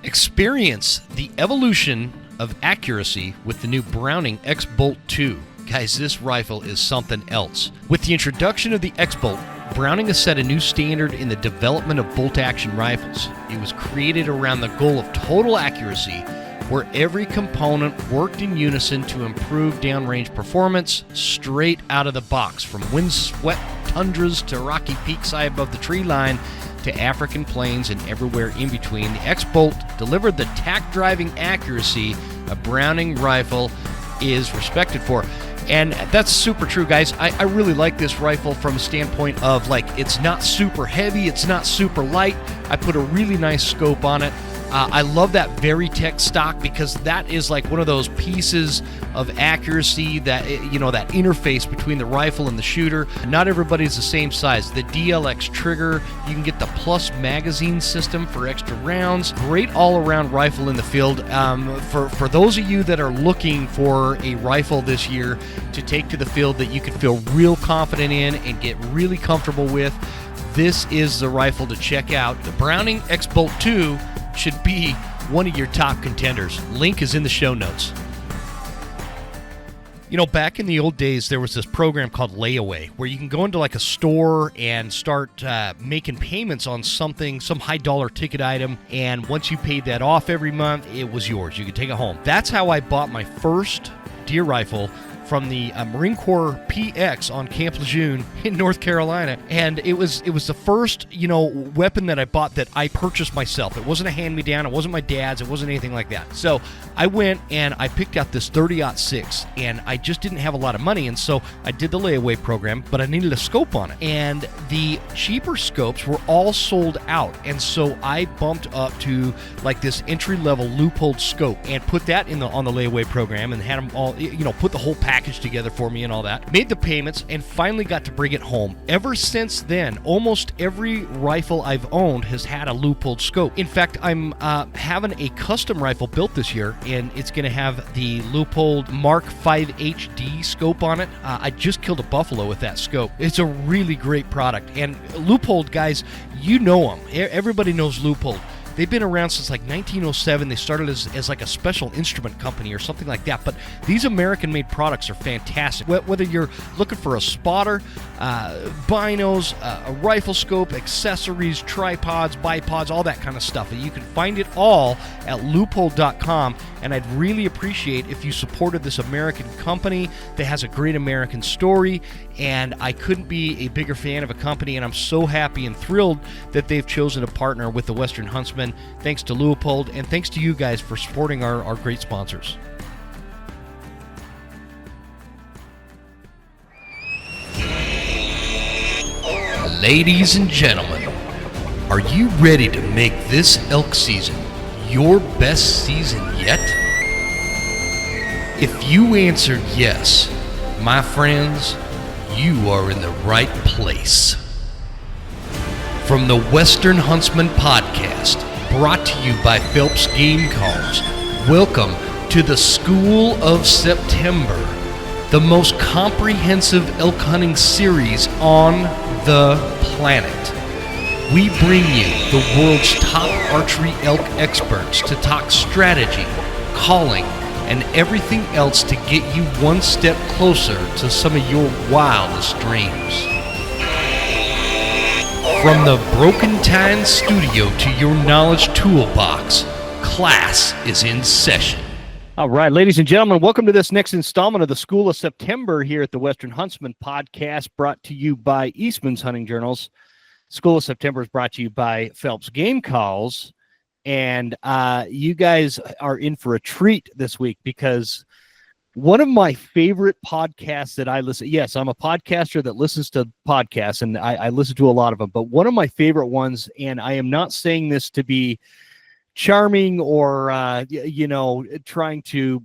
Experience the evolution of accuracy with the new Browning X-Bolt 2. Guys, this rifle is something else. With the introduction of the X-Bolt, Browning has set a new standard in the development of bolt-action rifles. It was created around the goal of total accuracy, where every component worked in unison to improve downrange performance straight out of the box, from windswept tundras to rocky peaks high above the tree line to African plains and everywhere in between. The X-Bolt delivered the tack-driving accuracy a Browning rifle is respected for. And that's super true, guys. I really like this rifle from a standpoint of, like, it's not super heavy, it's not super light. I put a really nice scope on it. I love that Veritech stock because that is like one of those pieces of accuracy that, you know, that interface between the rifle and the shooter. Not everybody's the same size. The DLX trigger, you can get the plus magazine system for extra rounds. Great all-around rifle in the field. For those of you that are looking for a rifle this year to take to the field that you can feel real confident in and get really comfortable with, this is the rifle to check out. The Browning X-Bolt 2 should be one of your top contenders. Link is in the show notes. You know, back in the old days, there was this program called Layaway, where you can go into like a store and start making payments on something, some high dollar ticket item, and once you paid that off every month, it was yours. You could take it home. That's how I bought my first deer rifle from the Marine Corps PX on Camp Lejeune in North Carolina. And it was the first, you know, weapon that I bought that I purchased myself. It wasn't a hand-me-down. It wasn't my dad's. It wasn't anything like that. So I went and I picked out this 30-06, and I just didn't have a lot of money. And so I did the layaway program, but I needed a scope on it. And the cheaper scopes were all sold out. And so I bumped up to like this entry-level Leupold scope and put that on the layaway program and had them all, you know, put the whole package together for me and all that. Made the payments and finally got to bring it home. Ever since then, almost every rifle I've owned has had a Leupold scope. In fact, I'm having a custom rifle built this year, and it's going to have the Leupold Mark 5 HD scope on it. I just killed a buffalo with that scope. It's a really great product. And Leupold, guys, you know them. Everybody knows Leupold. They've been around since like 1907. They started as like a special instrument company or something like that. But these American-made products are fantastic. Whether you're looking for a spotter, binos, a rifle scope, accessories, tripods, bipods, all that kind of stuff. You can find it all at Leupold.com. And I'd really appreciate if you supported this American company that has a great American story. And I couldn't be a bigger fan of a company. And I'm so happy and thrilled that they've chosen to partner with the Western Huntsman. Thanks to Leupold, and thanks to you guys for supporting our great sponsors. Ladies and gentlemen, are you ready to make this elk season your best season yet? If you answered yes, my friends, you are in the right place. From the Western Huntsman podcast, brought to you by Phelps Game Calls, welcome to the School of September, the most comprehensive elk hunting series on the planet. We bring you the world's top archery elk experts to talk strategy, calling, and everything else to get you one step closer to some of your wildest dreams. From the Broken Time Studio to your knowledge toolbox, class is in session. All right, ladies and gentlemen, welcome to this next installment of the School of September here at the Western Huntsman podcast, brought to you by Eastman's Hunting Journals. School of September is brought to you by Phelps Game Calls, and you guys are in for a treat this week because one of my favorite podcasts that I listen, yes, I'm a podcaster that listens to podcasts, and I listen to a lot of them, but one of my favorite ones, and I am not saying this to be charming or, trying to,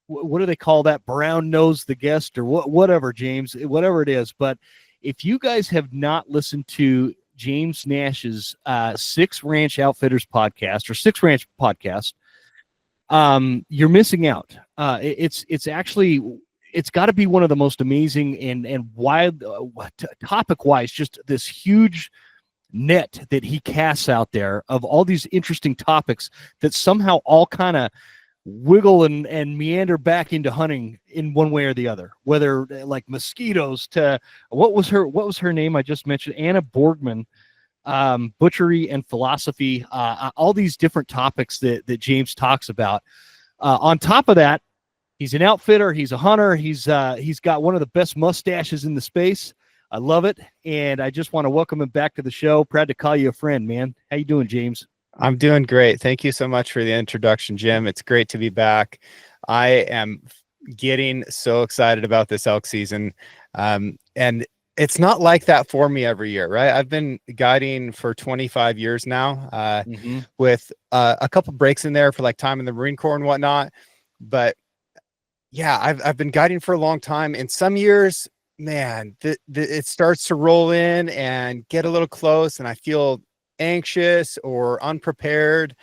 what do they call that? Brown nose the guest or whatever, James, whatever it is. But if you guys have not listened to James Nash's Six Ranch Outfitters podcast or Six Ranch podcast, you're missing out. It's actually, it's got to be one of the most amazing and wide topic wise, just this huge net that he casts out there of all these interesting topics that somehow all kind of wiggle and meander back into hunting in one way or the other, whether like mosquitoes to what was her name I just mentioned, Anna Borgman, butchery and philosophy, all these different topics that James talks about. On top of that, he's an outfitter, he's a hunter, he's got one of the best mustaches in the space. I love it, and I just want to welcome him back to the show. Proud to call you a friend, man. How you doing, James? I'm doing great. Thank you so much for the introduction, Jim. It's great to be back. I am getting so excited about this elk season. And it's not like that for me every year, right? I've been guiding for 25 years now, with a couple breaks in there for like time in the Marine Corps and whatnot. But yeah, I've been guiding for a long time. And some years, man, it starts to roll in and get a little close, and I feel anxious or unprepared.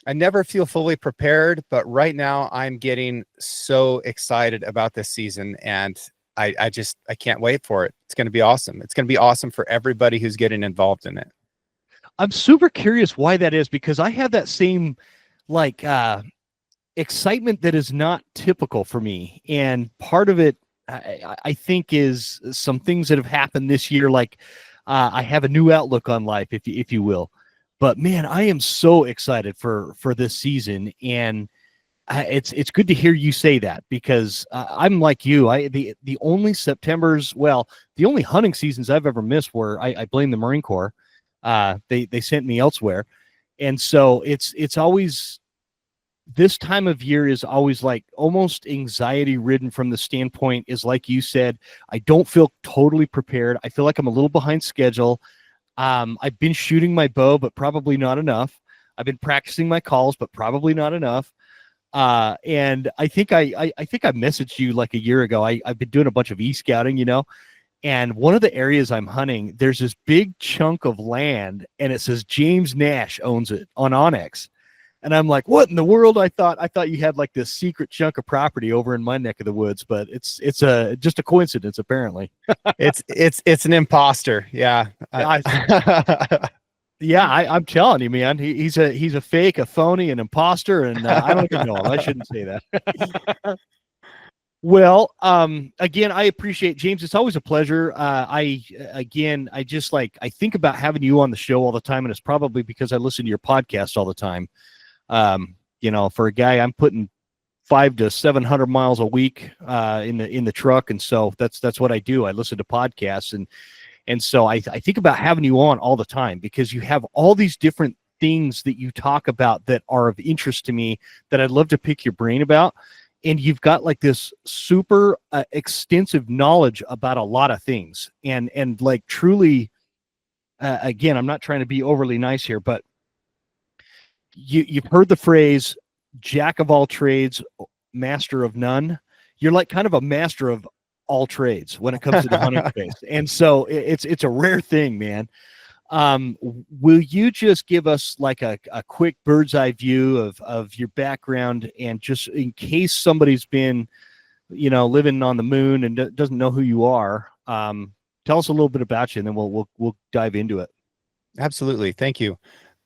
I never feel fully prepared, but right now I'm getting so excited about this season, and I can't wait for it. It's going to be awesome. It's going to be awesome for everybody who's getting involved in it. I'm super curious why that is, because I have that same like excitement that is not typical for me, and part of it I think is some things that have happened this year, like I have a new outlook on life, if you will. But man, I am so excited for this season, and it's good to hear you say that, because I'm like you. The only the only hunting seasons I've ever missed were I blame the Marine Corps. They sent me elsewhere, and so it's always, this time of year is always like almost anxiety ridden, from the standpoint is, like you said, I don't feel totally prepared. I feel like I'm a little behind schedule. I've been shooting my bow, but probably not enough. I've been practicing my calls, but probably not enough. And I think I messaged you like a year ago. I've been doing a bunch of e-scouting, and one of the areas I'm hunting, there's this big chunk of land, and it says James Nash owns it on Onyx. And I'm like, what in the world? I thought you had like this secret chunk of property over in my neck of the woods, but it's just a coincidence, apparently. it's an imposter. Yeah. Yeah, I'm telling you, man, he's a fake, a phony, an imposter, and I don't even know him. I shouldn't say that. Well, again, I appreciate, James. It's always a pleasure. I just I think about having you on the show all the time, and it's probably because I listen to your podcast all the time. For a guy, I'm putting 500 to 700 miles a week in the truck, and so that's what I do. I listen to podcasts, and so I think about having you on all the time, because you have all these different things that you talk about that are of interest to me that I'd love to pick your brain about. And you've got like this super extensive knowledge about a lot of things, and like truly, again, I'm not trying to be overly nice here, but you've heard the phrase jack of all trades, master of none. You're like kind of a master of all trades when it comes to the hunting space. And so it's a rare thing, man. Will you just give us like a quick bird's eye view of your background, and just in case somebody's been, living on the moon and doesn't know who you are, tell us a little bit about you, and then we'll dive into it. Absolutely. Thank you.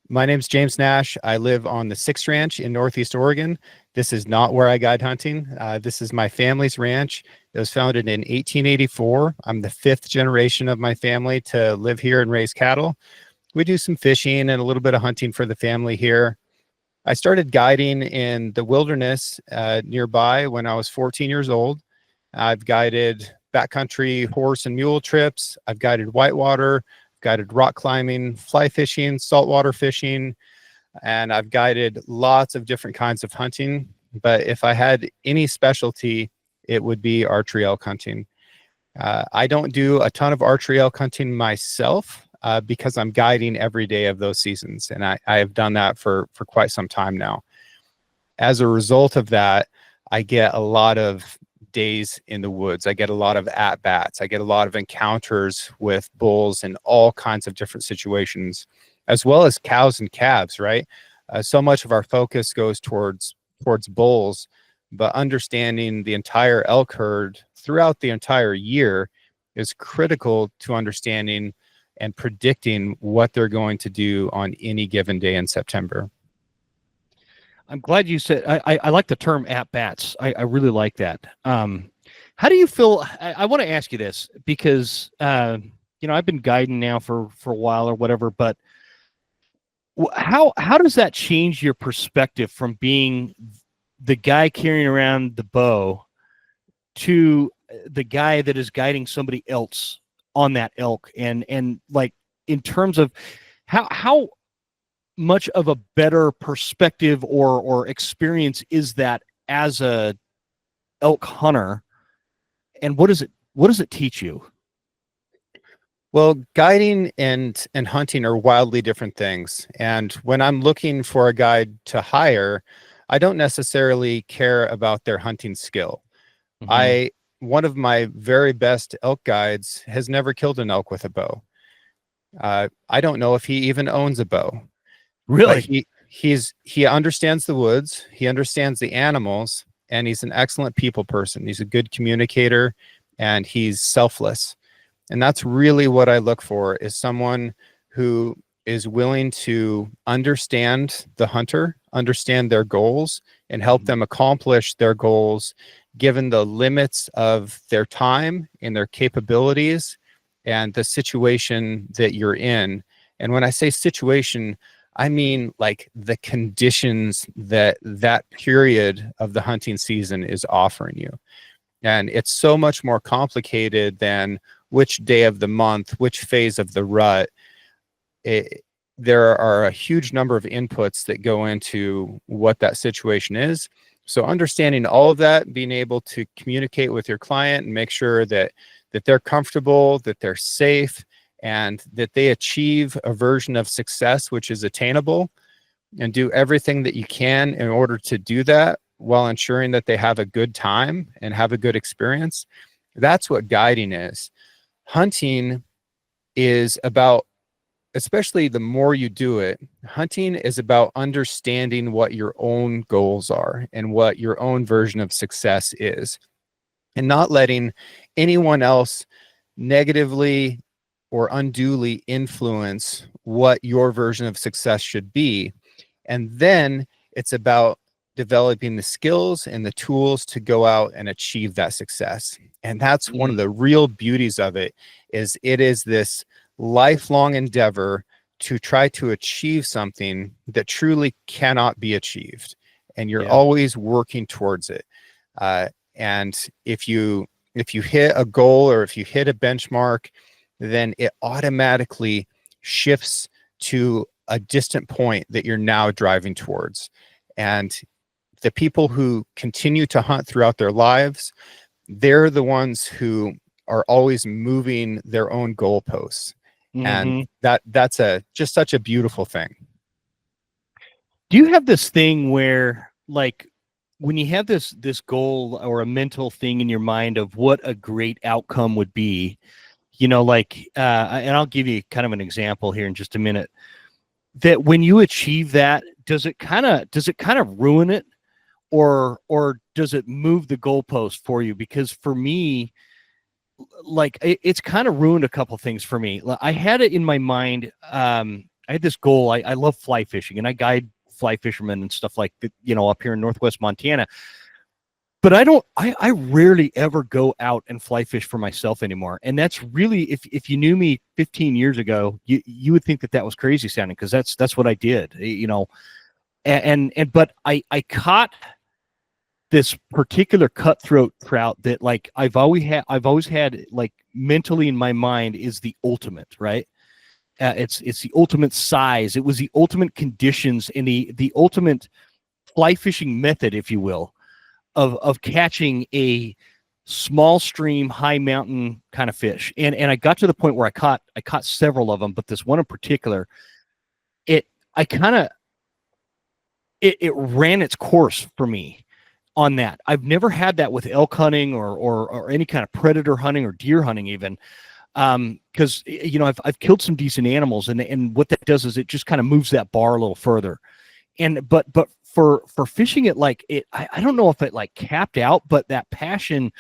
My name's James Nash. I live on the Sixth Ranch in Northeast Oregon. This is not where I guide hunting. This is my family's ranch. It was founded in 1884. I'm the fifth generation of my family to live here and raise cattle. We do some fishing and a little bit of hunting for the family here. I started guiding in the wilderness nearby when I was 14 years old. I've guided backcountry horse and mule trips. I've guided whitewater, guided rock climbing, fly fishing, saltwater fishing, and I've guided lots of different kinds of hunting. But if I had any specialty, it would be archery elk hunting. I don't do a ton of archery elk hunting myself because I'm guiding every day of those seasons, and I have done that for quite some time now. As a result of that, I get a lot of days in the woods. I get a lot of at-bats. I get a lot of encounters with bulls in all kinds of different situations, as well as cows and calves, right? So much of our focus goes towards bulls, but understanding the entire elk herd throughout the entire year is critical to understanding and predicting what they're going to do on any given day in September. I'm glad you said, I like the term at bats. I really like that. How do you feel? I want to ask you this because, I've been guiding now for a while or whatever, but how does that change your perspective from being the guy carrying around the bow to the guy that is guiding somebody else on that elk? And like, in terms of how much of a better perspective or experience is that as a elk hunter, and what does it teach you? Well, guiding and hunting are wildly different things. And when I'm looking for a guide to hire, I don't necessarily care about their hunting skill. Mm-hmm. One of my very best elk guides has never killed an elk with a bow. I don't know if he even owns a bow. But Really? he understands the woods, he understands the animals, and he's an excellent people person. He's a good communicator, and he's selfless. And that's really what I look for, is someone who is willing to understand the hunter, understand their goals, and help them accomplish their goals given the limits of their time and their capabilities and the situation that you're in. And when I say situation, I mean like the conditions that period of the hunting season is offering you. And it's so much more complicated than which day of the month, which phase of the rut. There are a huge number of inputs that go into what that situation is. So understanding all of that, being able to communicate with your client and make sure that they're comfortable, that they're safe, and that they achieve a version of success which is attainable, and do everything that you can in order to do that while ensuring that they have a good time and have a good experience. That's what guiding is. Hunting is about, especially the more you do it, hunting is about understanding what your own goals are and what your own version of success is, and not letting anyone else negatively or unduly influence what your version of success should be. And then it's about developing the skills and the tools to go out and achieve that success. And that's one of the real beauties of it, is it is this lifelong endeavor to try to achieve something that truly cannot be achieved. And you're always working towards it. And if you hit a goal or if you hit a benchmark, then it automatically shifts to a distant point that you're now driving towards. And the people who continue to hunt throughout their lives, they're the ones who are always moving their own goalposts. Mm-hmm. And that's just such a beautiful thing. Do you have this thing where, like, when you have this goal or a mental thing in your mind of what a great outcome would be, and I'll give you kind of an example here in just a minute, that when you achieve that, does it kind of ruin it, or does it move the goalpost for you? Because for me, like, it's kind of ruined a couple things for me. I had it in my mind. I had this goal. I love fly fishing, and I guide fly fishermen and stuff like that, up here in Northwest Montana. But I rarely ever go out and fly fish for myself anymore. And that's really, if you knew me 15 years ago, you would think that was crazy sounding, because that's what I did, but I caught this particular cutthroat trout that, like, I've always had like mentally in my mind is the ultimate, right? It's the ultimate size. It was the ultimate conditions and the ultimate fly fishing method, if you will, of catching a small stream, high mountain kind of fish. And I got to the point where I caught several of them, but this one in particular, it ran its course for me on that. I've never had that with elk hunting or any kind of predator hunting or deer hunting even. Because I've killed some decent animals, and what that does is it just kind of moves that bar a little further. But for fishing it, like, I don't know if it like capped out, but that passion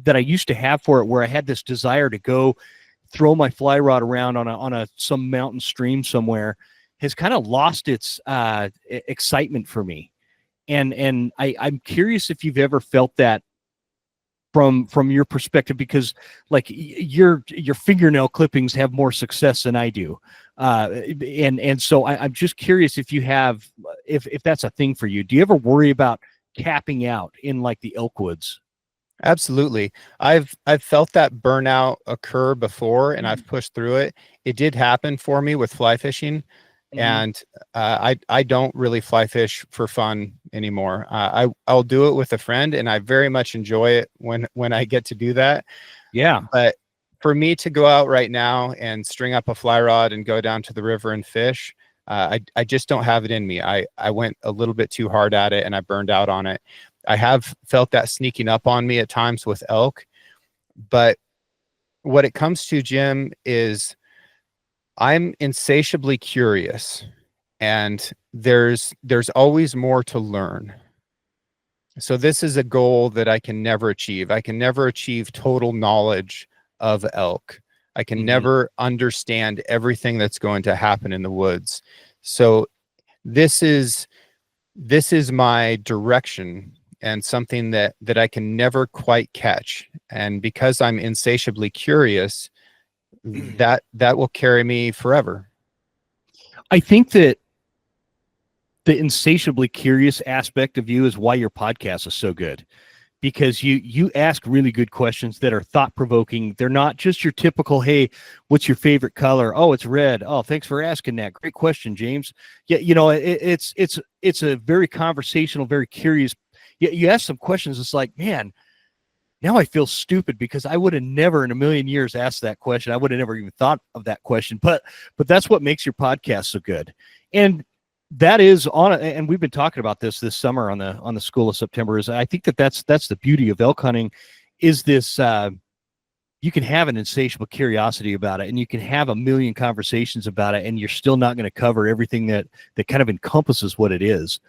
that I used to have for it, where I had this desire to go throw my fly rod around on a some mountain stream somewhere has kind of lost its excitement for me. And I'm curious if you've ever felt that from your perspective, because like your fingernail clippings have more success than I do, and so I'm just curious if you have, if that's a thing for you. Do you ever worry about capping out in like the elk woods? Absolutely. I've felt that burnout occur before, and I've pushed through it. It did happen for me with fly fishing, and I don't really fly fish for fun anymore. I'll do it with a friend, and I very much enjoy it when I get to do that. Yeah. But for me to go out right now and string up a fly rod and go down to the river and fish, I just don't have it in me. I went a little bit too hard at it, and I burned out on it. I have felt that sneaking up on me at times with elk, but what it comes to, Jim, is I'm insatiably curious, and there's always more to learn. So this is a goal that I can never achieve. I can never achieve total knowledge of elk. I can never understand everything that's going to happen in the woods. So this is my direction, and something that I can never quite catch. And because I'm insatiably curious, that will carry me forever. I think that the insatiably curious aspect of you is why your podcast is so good, because you ask really good questions that are thought-provoking. They're not just your typical, hey, what's your favorite color? Oh, it's red. Oh, thanks for asking that. Great question, James. Yeah, it's a very conversational, very curious. You ask some questions, it's like, man, now I feel stupid because I would have never in a million years asked that question. I would have never even thought of that question. But that's what makes your podcast so good. And that is on, and we've been talking about this summer on the School of September, is I think that's the beauty of elk hunting, is this you can have an insatiable curiosity about it, and you can have a million conversations about it, and you're still not going to cover everything that kind of encompasses what it is.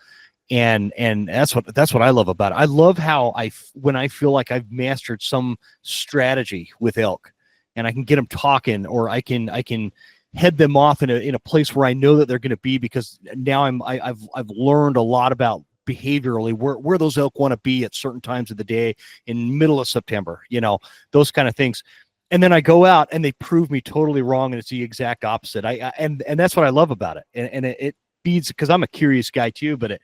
And that's what I love about it. I love how when I feel like I've mastered some strategy with elk, and I can get them talking, or I can head them off in a place where I know that they're going to be, because now I've learned a lot about behaviorally where those elk want to be at certain times of the day in middle of September, those kind of things. And then I go out and they prove me totally wrong, and it's the exact opposite. And that's what I love about it. And it feeds, because I'm a curious guy too, but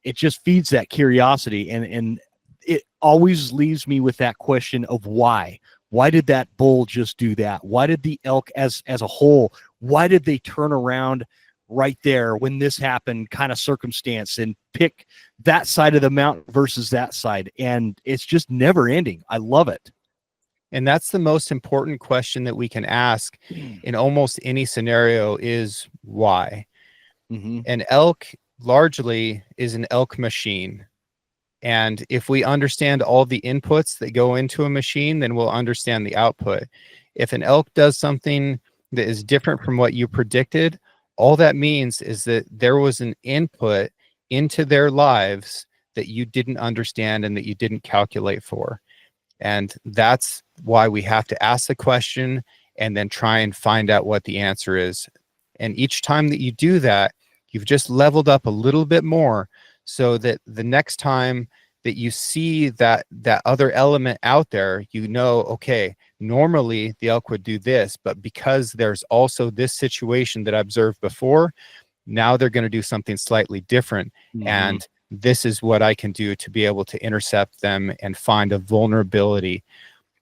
it just feeds that curiosity, and it always leaves me with that question of why. Why did that bull just do that? Why did the elk as a whole, why did they turn around right there when this happened, kind of circumstance, and pick that side of the mountain versus that side? And it's just never ending. I love it. And that's the most important question that we can ask in almost any scenario, is why. And elk largely is an elk machine. And if we understand all the inputs that go into a machine, then we'll understand the output. If an elk does something that is different from what you predicted, all that means is that there was an input into their lives that you didn't understand and that you didn't calculate for. And that's why we have to ask the question and then try and find out what the answer is. And each time that you do that, you've just leveled up a little bit more, so that the next time that you see that other element out there, okay, normally the elk would do this, but because there's also this situation that I observed before, now they're going to do something slightly different. And this is what I can do to be able to intercept them and find a vulnerability,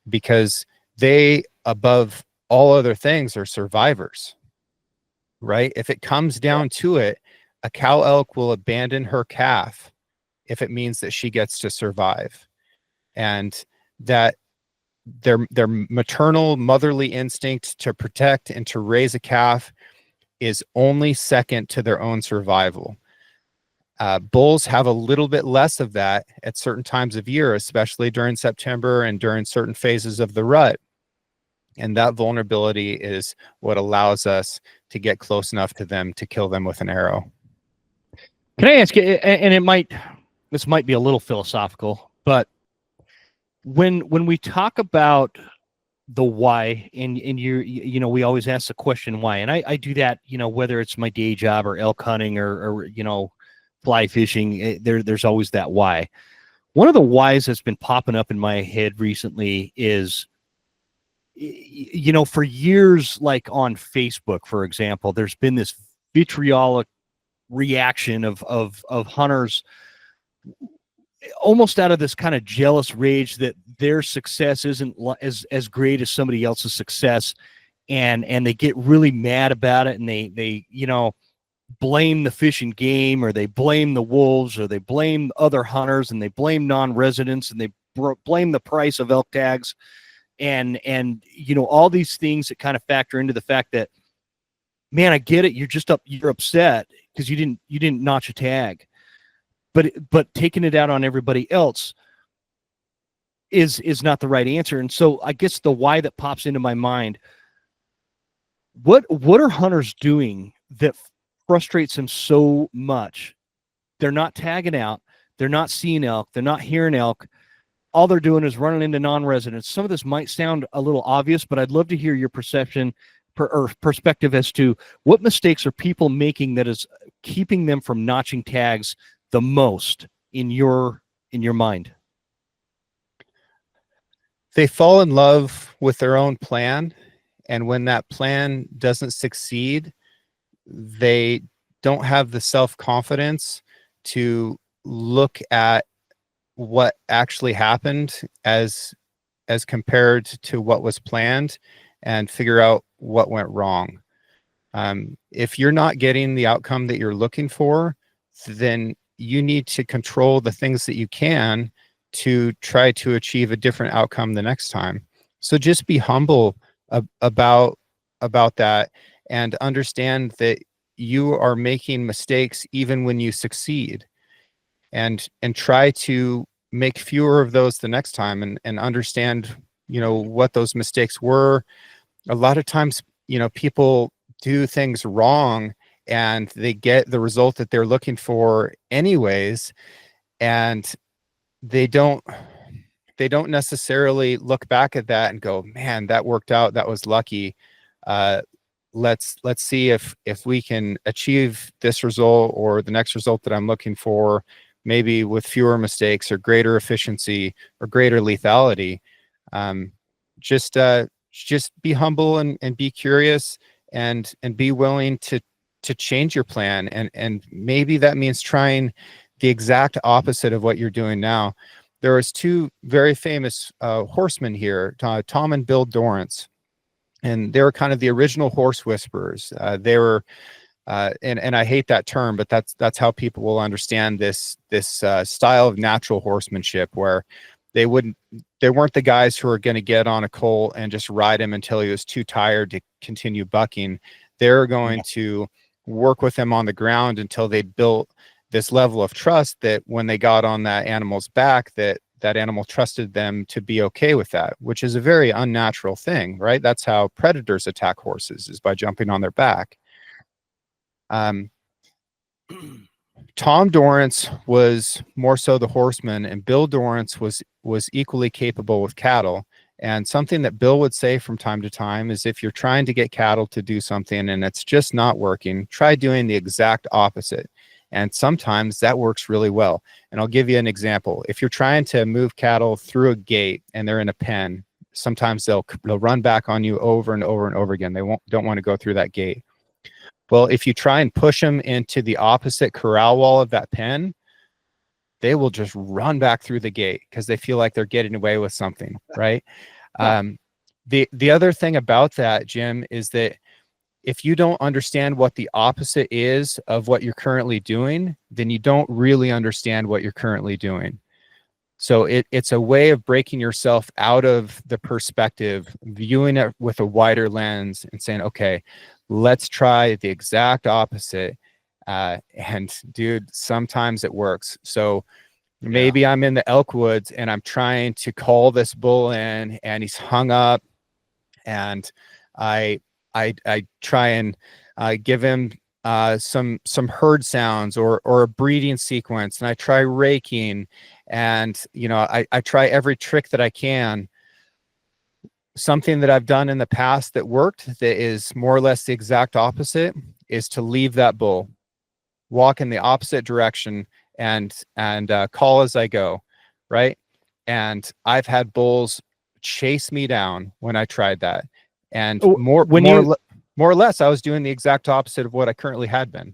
because they, above all other things, are survivors, right? If it comes down to it, a cow elk will abandon her calf if it means that she gets to survive, and that their maternal, motherly instinct to protect and to raise a calf is only second to their own survival. Bulls have a little bit less of that at certain times of year, especially during September and during certain phases of the rut. And that vulnerability is what allows us to get close enough to them to kill them with an arrow. Can I ask you, and this might be a little philosophical, but when we talk about the why, and you know, we always ask the question why, and I do that, you know, whether it's my day job or elk hunting or you know, fly fishing, there's always that why. One of the whys that's been popping up in my head recently is, you know, for years, like on Facebook, for example, there's been this vitriolic reaction of hunters almost out of this kind of jealous rage that their success isn't as great as somebody else's success, and they get really mad about it, and they you know, blame the fish and game, or they blame the wolves, or they blame other hunters, and they blame non-residents, and they blame the price of elk tags, and you know, all these things that kind of factor into the fact that, man, I get it, you're upset because you didn't notch a tag, but taking it out on everybody else is not the right answer. And so I guess the why that pops into my mind, what are hunters doing that frustrates them so much? They're not tagging out, they're not seeing elk, they're not hearing elk. All they're doing is running into non-residents. Some of this might sound a little obvious, but I'd love to hear your perception or perspective as to what mistakes are people making that is keeping them from notching tags the most in your mind. They fall in love with their own plan, and when that plan doesn't succeed, they don't have the self-confidence to look at what actually happened as compared to what was planned and figure out what went wrong. If you're not getting the outcome that you're looking for, then you need to control the things that you can to try to achieve a different outcome the next time. So just be humble about that, and understand that you are making mistakes even when you succeed, and try to make fewer of those the next time, and understand, you know, what those mistakes were. A lot of times, you know, people do things wrong and they get the result that they're looking for anyways, and they don't necessarily look back at that and go, man, that worked out, that was lucky. Let's see if we can achieve this result or the next result that I'm looking for, maybe with fewer mistakes or greater efficiency or greater lethality. Just be humble and be curious, and be willing to change your plan, and maybe that means trying the exact opposite of what you're doing now. There was two very famous horsemen here, Tom and Bill Dorrance, and they were kind of the original horse whisperers. They were, and I hate that term, but that's how people will understand this style of natural horsemanship, where they weren't the guys who are going to get on a colt and just ride him until he was too tired to continue bucking. They're going to work with him on the ground until they built this level of trust that when they got on that animal's back, that animal trusted them to be okay with that, which is a very unnatural thing, right? That's how predators attack horses, is by jumping on their back. Tom Dorrance was more so the horseman, and Bill Dorrance was equally capable with cattle. And something that Bill would say from time to time is, if you're trying to get cattle to do something and it's just not working, try doing the exact opposite. And sometimes that works really well. And I'll give you an example. If you're trying to move cattle through a gate and they're in a pen, sometimes they'll run back on you over and over and over again. They don't want to go through that gate. Well, if you try and push them into the opposite corral wall of that pen, they will just run back through the gate because they feel like they're getting away with something, right? The other thing about that, Jim, is that if you don't understand what the opposite is of what you're currently doing, then you don't really understand what you're currently doing. So it's a way of breaking yourself out of the perspective, viewing it with a wider lens and saying, okay, let's try the exact opposite. And dude, sometimes it works. So maybe I'm in the elk woods and I'm trying to call this bull in and he's hung up, and I try and give him some herd sounds or a breeding sequence, and I try raking, and you know, I try every trick that I can. something that I've done in the past that worked, that is more or less the exact opposite, is to leave that bull, walk in the opposite direction, and call as I go, right? And I've had bulls chase me down when I tried that, and Oh, when you more or less, I was doing the exact opposite of what I currently had been.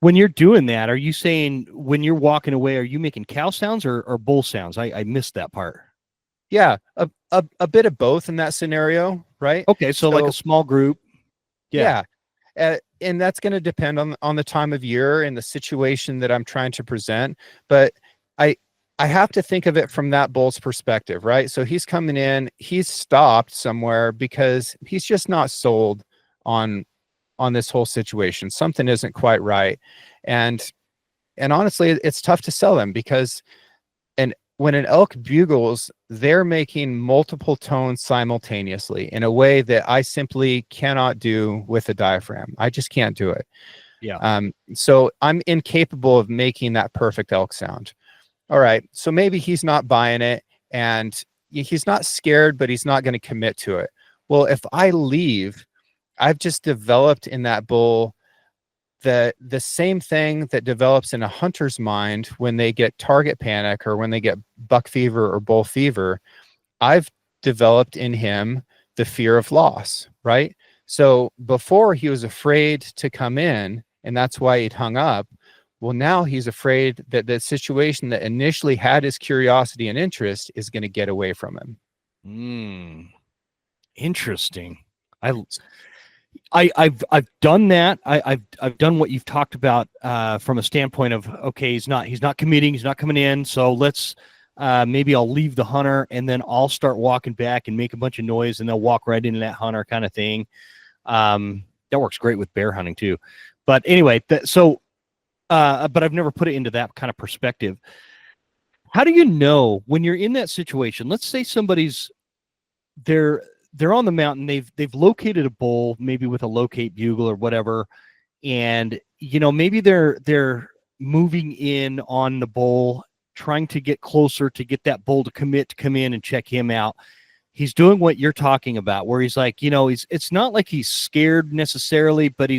when you're doing that, are you saying when you're walking away, are you making cow sounds or bull sounds? I missed that part. Yeah, a bit of both in that scenario, right? Okay, so like a small group. Yeah. Yeah, and that's going to depend on the time of year and the situation that I'm trying to present. But I I have to think of it from that bull's perspective, right? So he's coming in, he's stopped somewhere because he's just not sold on this whole situation. Something isn't quite right, and honestly, it's tough to sell them because when an elk bugles, they're making multiple tones simultaneously in a way that I simply cannot do with a diaphragm. I just can't do it. Yeah. So I'm incapable of making that perfect elk sound. All right. So maybe he's not buying it and he's not scared, but he's not going to commit to it. Well, if I leave, I've just developed in that bull the same thing that develops in a hunter's mind when they get target panic or when they get buck fever or bull fever. I've developed in him the fear of loss, right? So before he was afraid to come in, and that's why he'd hung up. Well, now he's afraid that the situation that initially had his curiosity and interest is going to get away from him. Interesting. I've done that. I've done what you've talked about from a standpoint of, okay, he's not committing, he's not coming in, so let's maybe I'll leave the hunter and then I'll start walking back and make a bunch of noise and they'll walk right into that hunter kind of thing. That works great with bear hunting too. But anyway, but I've never put it into that kind of perspective. How do you know when you're in that situation? Let's say somebody's they're on the mountain, they've located a bull, maybe with a locate bugle or whatever, and maybe they're moving in on the bull, trying to get closer to get that bull to commit to come in and check him out. He's doing what you're talking about, where he's like, it's not like he's scared necessarily, but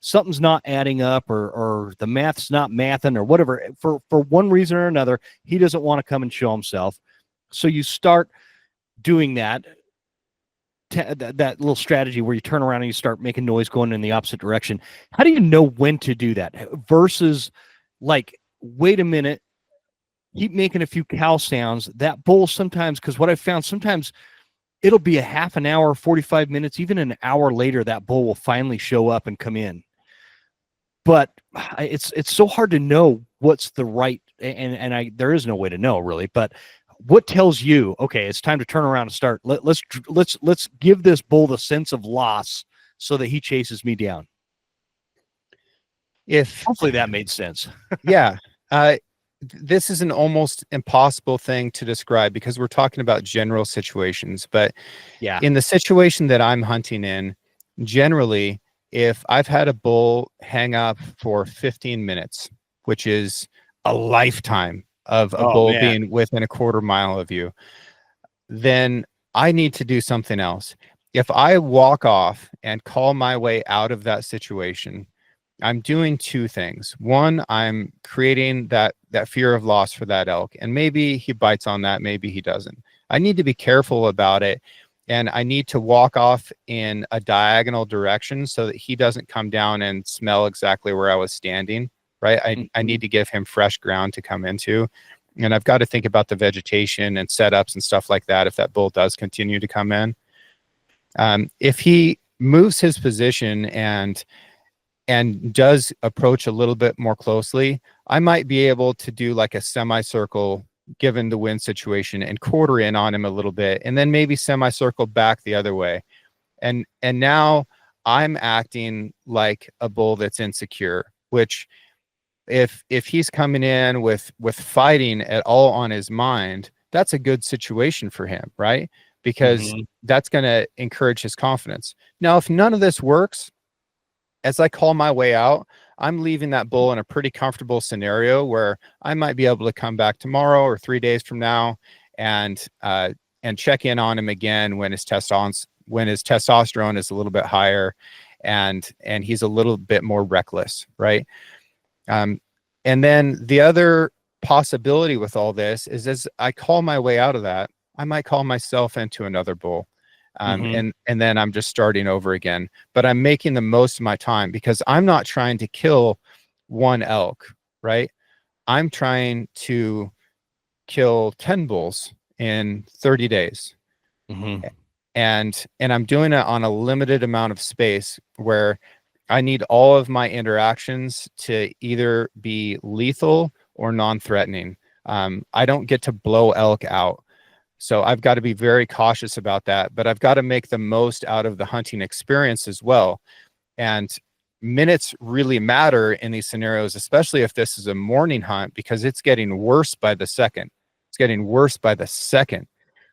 something's not adding up, or the math's not mathing or whatever. For one reason or another, he doesn't want to come and show himself. So you start doing that little strategy where you turn around and you start making noise going in the opposite direction. How do you know when to do that versus like, wait a minute, keep making a few cow sounds? That bull sometimes, because what I've found, sometimes it'll be a half an hour, 45 minutes, even an hour later, that bull will finally show up and come in. But it's so hard to know what's the right, and there is no way to know really, but what tells you, okay, it's time to turn around and start. Let's give this bull the sense of loss so that he chases me down. Hopefully that made sense. Yeah. This is an almost impossible thing to describe because we're talking about general situations. But yeah, in the situation that I'm hunting in, generally, if I've had a bull hang up for 15 minutes, which is a lifetime of a bull being within a quarter mile of you, then I need to do something else. If I walk off and call my way out of that situation, I'm doing two things. One, I'm creating that fear of loss for that elk, and maybe he bites on that, maybe he doesn't. I need to be careful about it, and I need to walk off in a diagonal direction so that he doesn't come down and smell exactly where I was standing. Right. I need to give him fresh ground to come into. And I've got to think about the vegetation and setups and stuff like that if that bull does continue to come in. If he moves his position and does approach a little bit more closely, I might be able to do like a semicircle given the wind situation and quarter in on him a little bit, and then maybe semicircle back the other way. And now I'm acting like a bull that's insecure, which if he's coming in with fighting at all on his mind, that's a good situation for him, right? Because that's going to encourage his confidence. Now, if none of this works, as I call my way out, I'm leaving that bull in a pretty comfortable scenario where I might be able to come back tomorrow or 3 days from now and and check in on him again when his testosterone is a little bit higher, and he's a little bit more reckless, right? And then the other possibility with all this is, as I call my way out of that, I might call myself into another bull. And then I'm just starting over again, but I'm making the most of my time because I'm not trying to kill one elk, right? I'm trying to kill 10 bulls in 30 days. And I'm doing it on a limited amount of space where I need all of my interactions to either be lethal or non-threatening. I don't get to blow elk out. So I've got to be very cautious about that, but I've got to make the most out of the hunting experience as well. And minutes really matter in these scenarios, especially if this is a morning hunt, because it's getting worse by the second. It's getting worse by the second.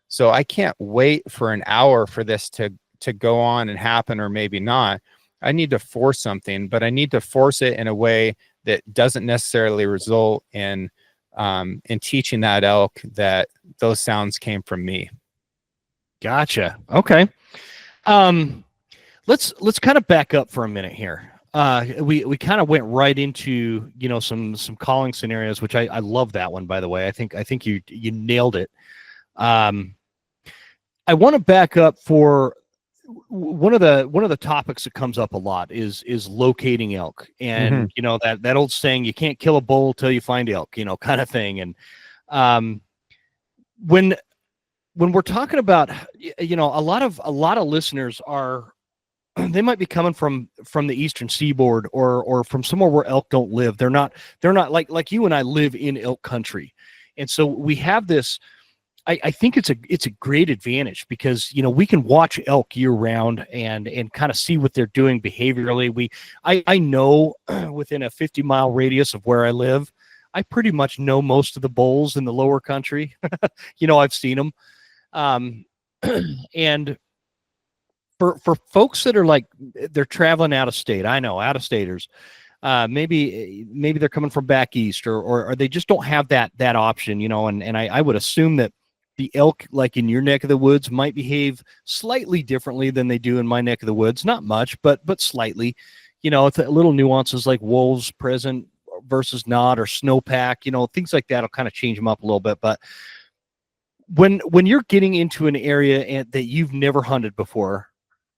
So I can't wait for an hour for this to go on and happen, or maybe not. I need to force something, but I need to force it in a way that doesn't necessarily result in teaching that elk that those sounds came from me. Gotcha. Okay. Let's kind of back up for a minute here. We kind of went right into, some calling scenarios, which I love that one, by the way. I think you nailed it. I want to back up for one of the topics that comes up a lot is locating elk, and that old saying, you can't kill a bull till you find elk, kind of thing. And when we're talking about, a lot of listeners are, they might be coming from the eastern seaboard or from somewhere where elk don't live. They're not like you and I live in elk country, and so we have this. I think it's a great advantage because we can watch elk year round and kind of see what they're doing behaviorally. I know within a 50-mile radius of where I live, I pretty much know most of the bulls in the lower country. I've seen them, and for folks that are like they're traveling out of state, I know out of staters. Maybe they're coming from back east, or they just don't have that option, and I would assume that the elk, like in your neck of the woods, might behave slightly differently than they do in my neck of the woods. Not much, but slightly. It's a little nuances like wolves present versus not, or snowpack. Things like that will kind of change them up a little bit. But when you're getting into an area that you've never hunted before,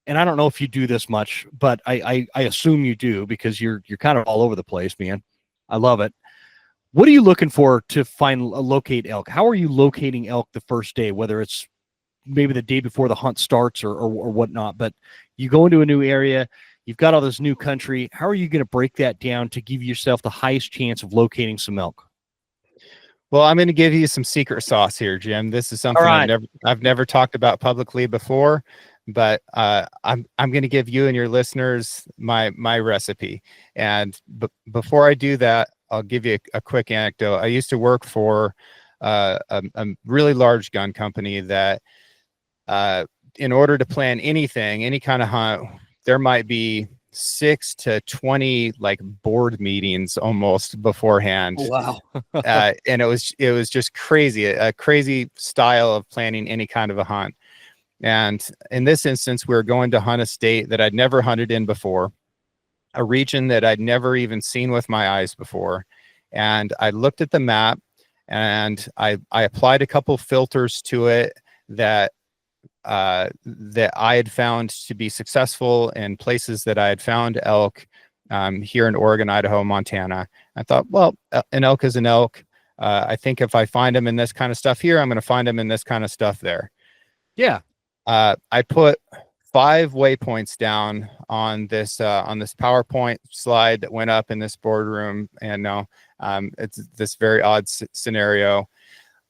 and I don't know if you do this much, but I assume you do because you're kind of all over the place, man. I love it. What are you looking for to locate elk? How are you locating elk the first day, whether it's maybe the day before the hunt starts or whatnot? But you go into a new area, you've got all this new country. How are you going to break that down to give yourself the highest chance of locating some elk? Well, I'm going to give you some secret sauce here, Jim. This is something I've never talked about publicly before, but I'm going to give you and your listeners my recipe. And before I do that, I'll give you a quick anecdote. I used to work for a really large gun company that, in order to plan anything, any kind of hunt, there might be 6 to 20 like board meetings almost beforehand. Oh, wow. And it was just crazy, a crazy style of planning any kind of a hunt. And in this instance, we were going to hunt a state that I'd never hunted in before, a region that I'd never even seen with my eyes before. And I looked at the map and I applied a couple filters to it that I had found to be successful in places that I had found elk here in Oregon, Idaho, Montana. I thought, well, an elk is an elk. I think if I find them in this kind of stuff here, I'm going to find them in this kind of stuff there. Yeah. I put 5 waypoints down on this PowerPoint slide that went up in this boardroom, and it's this very odd scenario.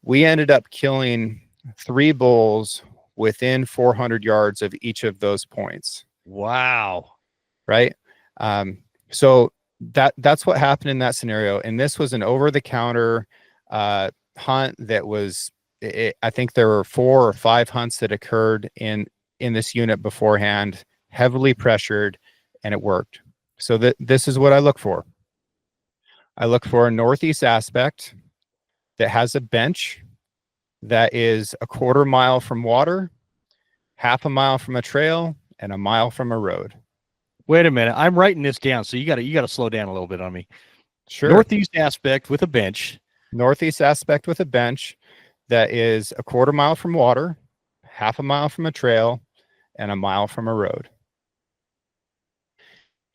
We ended up killing 3 bulls within 400 yards of each of those points. Wow. Right. So that's what happened in that scenario. And this was an over-the-counter hunt that was, I think there were 4 or 5 hunts that occurred in this unit beforehand, heavily pressured, and it worked. So this is what I look for. I look for a northeast aspect that has a bench that is a 1/4 mile from water, 1/2 mile from a trail, and a mile from a road. Wait a minute. I'm writing this down, so you gotta slow down a little bit on me. Sure. Northeast aspect with a bench. Northeast aspect with a bench that is a 1/4 mile from water, 1/2 mile from a trail, and a mile from a road.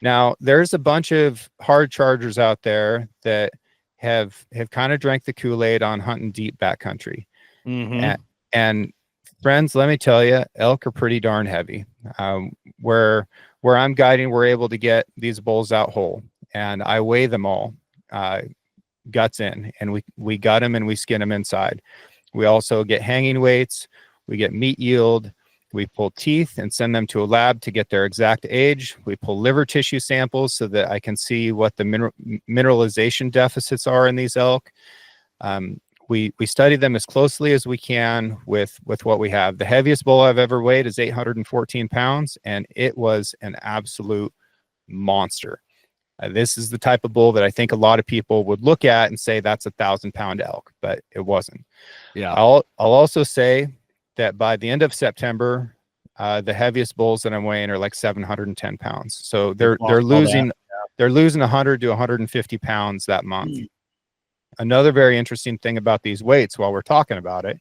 Now, there's a bunch of hard chargers out there that have kind of drank the Kool-Aid on hunting deep backcountry. And friends, let me tell you, elk are pretty darn heavy. Where I'm guiding, we're able to get these bulls out whole, and I weigh them all, guts in, and we gut them and we skin them inside. We also get hanging weights, we get meat yield, we pull teeth and send them to a lab to get their exact age. We pull liver tissue samples so that I can see what the mineralization deficits are in these elk. We study them as closely as we can with what we have. The heaviest bull I've ever weighed is 814 pounds, and it was an absolute monster. This is the type of bull that I think a lot of people would look at and say that's a 1,000-pound elk, but it wasn't. Yeah. I'll also say that by the end of September, the heaviest bulls that I'm weighing are like 710 pounds. So they're losing 100 to 150 pounds that month. Another very interesting thing about these weights, while we're talking about it,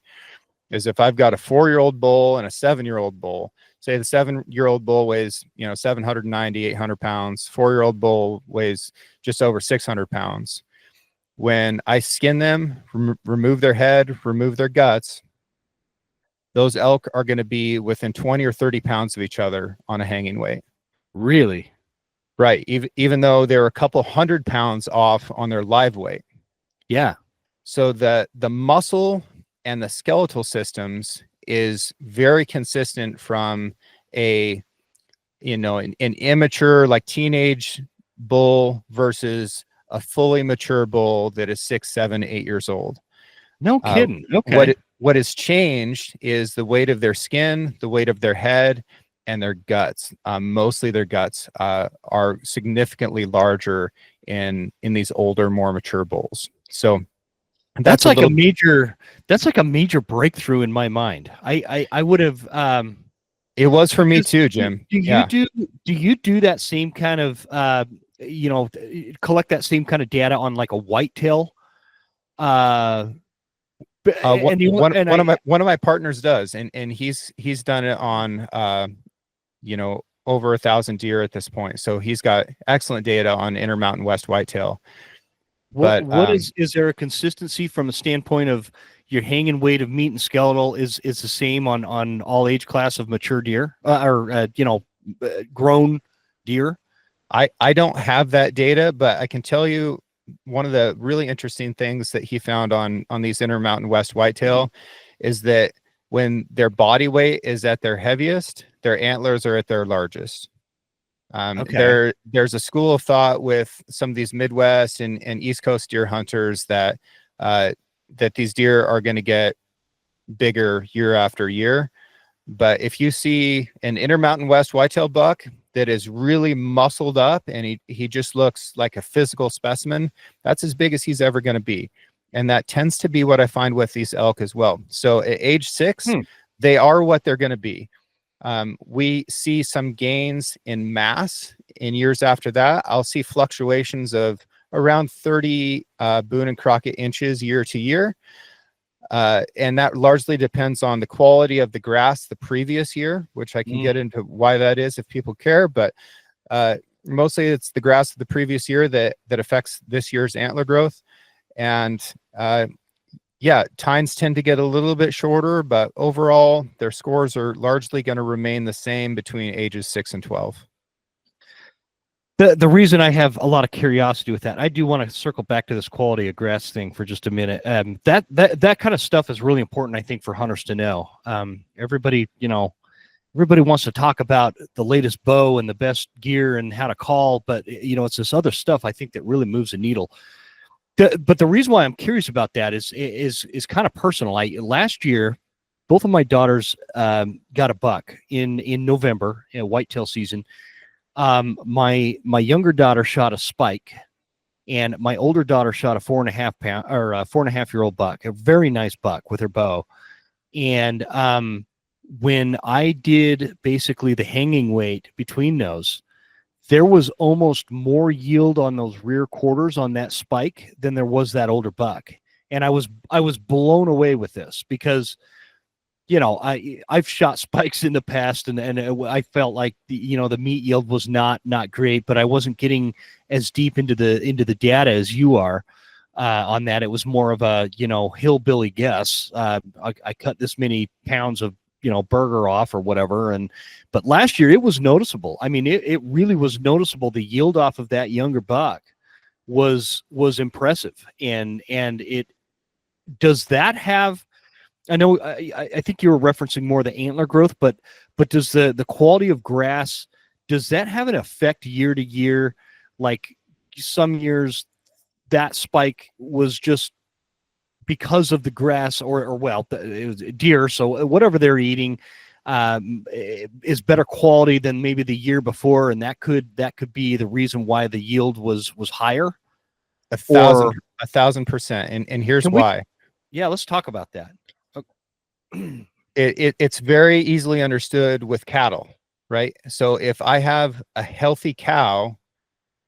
is if I've got a 4-year-old bull and a 7-year-old bull, say the 7-year-old bull weighs, 790, 800 pounds, 4-year-old bull weighs just over 600 pounds. When I skin them, remove their head, remove their guts, those elk are going to be within 20 or 30 pounds of each other on a hanging weight. Really? Right. Even though they're a couple 100 pounds off on their live weight. Yeah. So the muscle and the skeletal systems is very consistent from an immature, like teenage bull versus a fully mature bull that is 6, 7, 8 years old. No kidding. Okay. What has changed is the weight of their skin, the weight of their head, and their guts. Mostly their guts are significantly larger in these older, more mature bulls. So that's like a major breakthrough in my mind. I would have. It was for me too, Jim. Do you do that same kind of collect that same kind of data on like a whitetail? One of my partners does, and he's done it on over 1,000 deer at this point. So he's got excellent data on Intermountain West whitetail. Is there a consistency from a standpoint of your hanging weight of meat and skeletal is the same on all age class of mature deer grown deer? I don't have that data, but I can tell you one of the really interesting things that he found on these Intermountain West whitetail is that when their body weight is at their heaviest, their antlers are at their largest. There's a school of thought with some of these Midwest and East Coast deer hunters that these deer are going to get bigger year after year. But if you see an Intermountain West whitetail buck that is really muscled up and he just looks like a physical specimen, that's as big as he's ever going to be. And that tends to be what I find with these elk as well. So at age 6, they are what they're going to be. We see some gains in mass in years after that. I'll see fluctuations of around 30 Boone and Crockett inches year to year. And that largely depends on the quality of the grass the previous year, which I can get into why that is if people care. But mostly it's the grass of the previous year that affects this year's antler growth. And tines tend to get a little bit shorter, but overall their scores are largely going to remain the same between ages 6 and 12. The reason I have a lot of curiosity with that, I do want to circle back to this quality of grass thing for just a minute. That kind of stuff is really important, I think, for hunters to know. Everybody wants to talk about the latest bow and the best gear and how to call, but it's this other stuff I think that really moves the needle. But the reason why I'm curious about that is kind of personal. Last year, both of my daughters got a buck in November, whitetail season. My younger daughter shot a spike And my older daughter shot a 4.5 pound or a 4.5-year-old buck, a very nice buck with her bow. And when I did basically the hanging weight between those, there was almost more yield on those rear quarters on that spike than there was that older buck. And I was blown away with this because, you know, I've shot spikes in the past, and I felt like the meat yield was not great, but I wasn't getting as deep into the data as you are on that. It was more of a hillbilly guess. I cut this many pounds of burger off or whatever, but last year it was noticeable. I mean, it really was noticeable. The yield off of that younger buck was impressive, and it does that have. I know. I think you were referencing more the antler growth, but does the quality of grass, does that have an effect year to year? Like some years, that spike was just because of the grass, or well, it was deer. So whatever they're eating is better quality than maybe the year before, and that could be the reason why the yield was higher. 1,000%. And here's why. Yeah, let's talk about that. It's very easily understood with cattle, right? So if I have a healthy cow,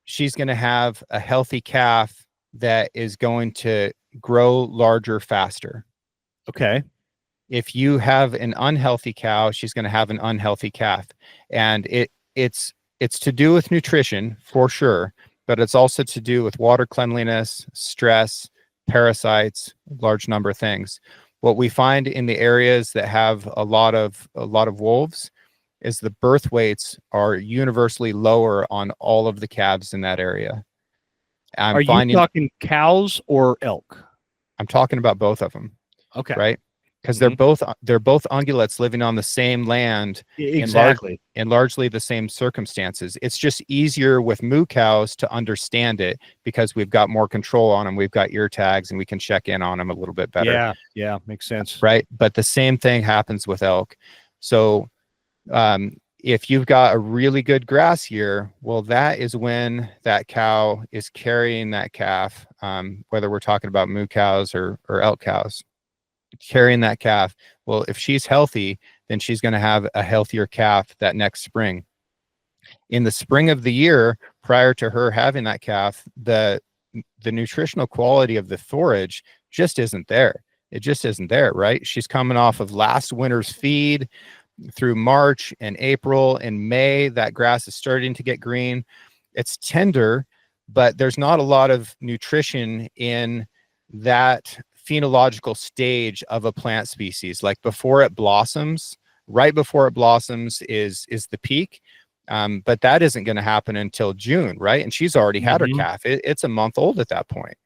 she's going to have a healthy calf that is going to grow larger faster. Okay. If you have an unhealthy cow, she's going to have an unhealthy calf. And it's to do with nutrition for sure, but it's also to do with water cleanliness, stress, parasites, large number of things. What we find in the areas that have a lot of wolves is the birth weights are universally lower on all of the calves in that area. Are you talking cows or elk? I'm talking about both of them. Okay. Right? Because they're both ungulates living on the same land, exactly, in largely the same circumstances. It's just easier with moo cows to understand it because we've got more control on them. We've got ear tags and we can check in on them a little bit better. Yeah, makes sense. Right. But the same thing happens with elk. So if you've got a really good grass year, well, that is when that cow is carrying that calf, whether we're talking about moo cows or elk cows. Carrying that calf. Well, if she's healthy, then she's going to have a healthier calf that next spring. In the spring of the year prior to her having that calf, the nutritional quality of the forage just isn't there. It just isn't there, right? She's coming off of last winter's feed through March and April and May. That grass is starting to get green. It's tender, but there's not a lot of nutrition in that phenological stage of a plant species. Like before it blossoms, right before it blossoms is the peak. But that isn't going to happen until June, right? And she's already had her calf. It's a month old at that point.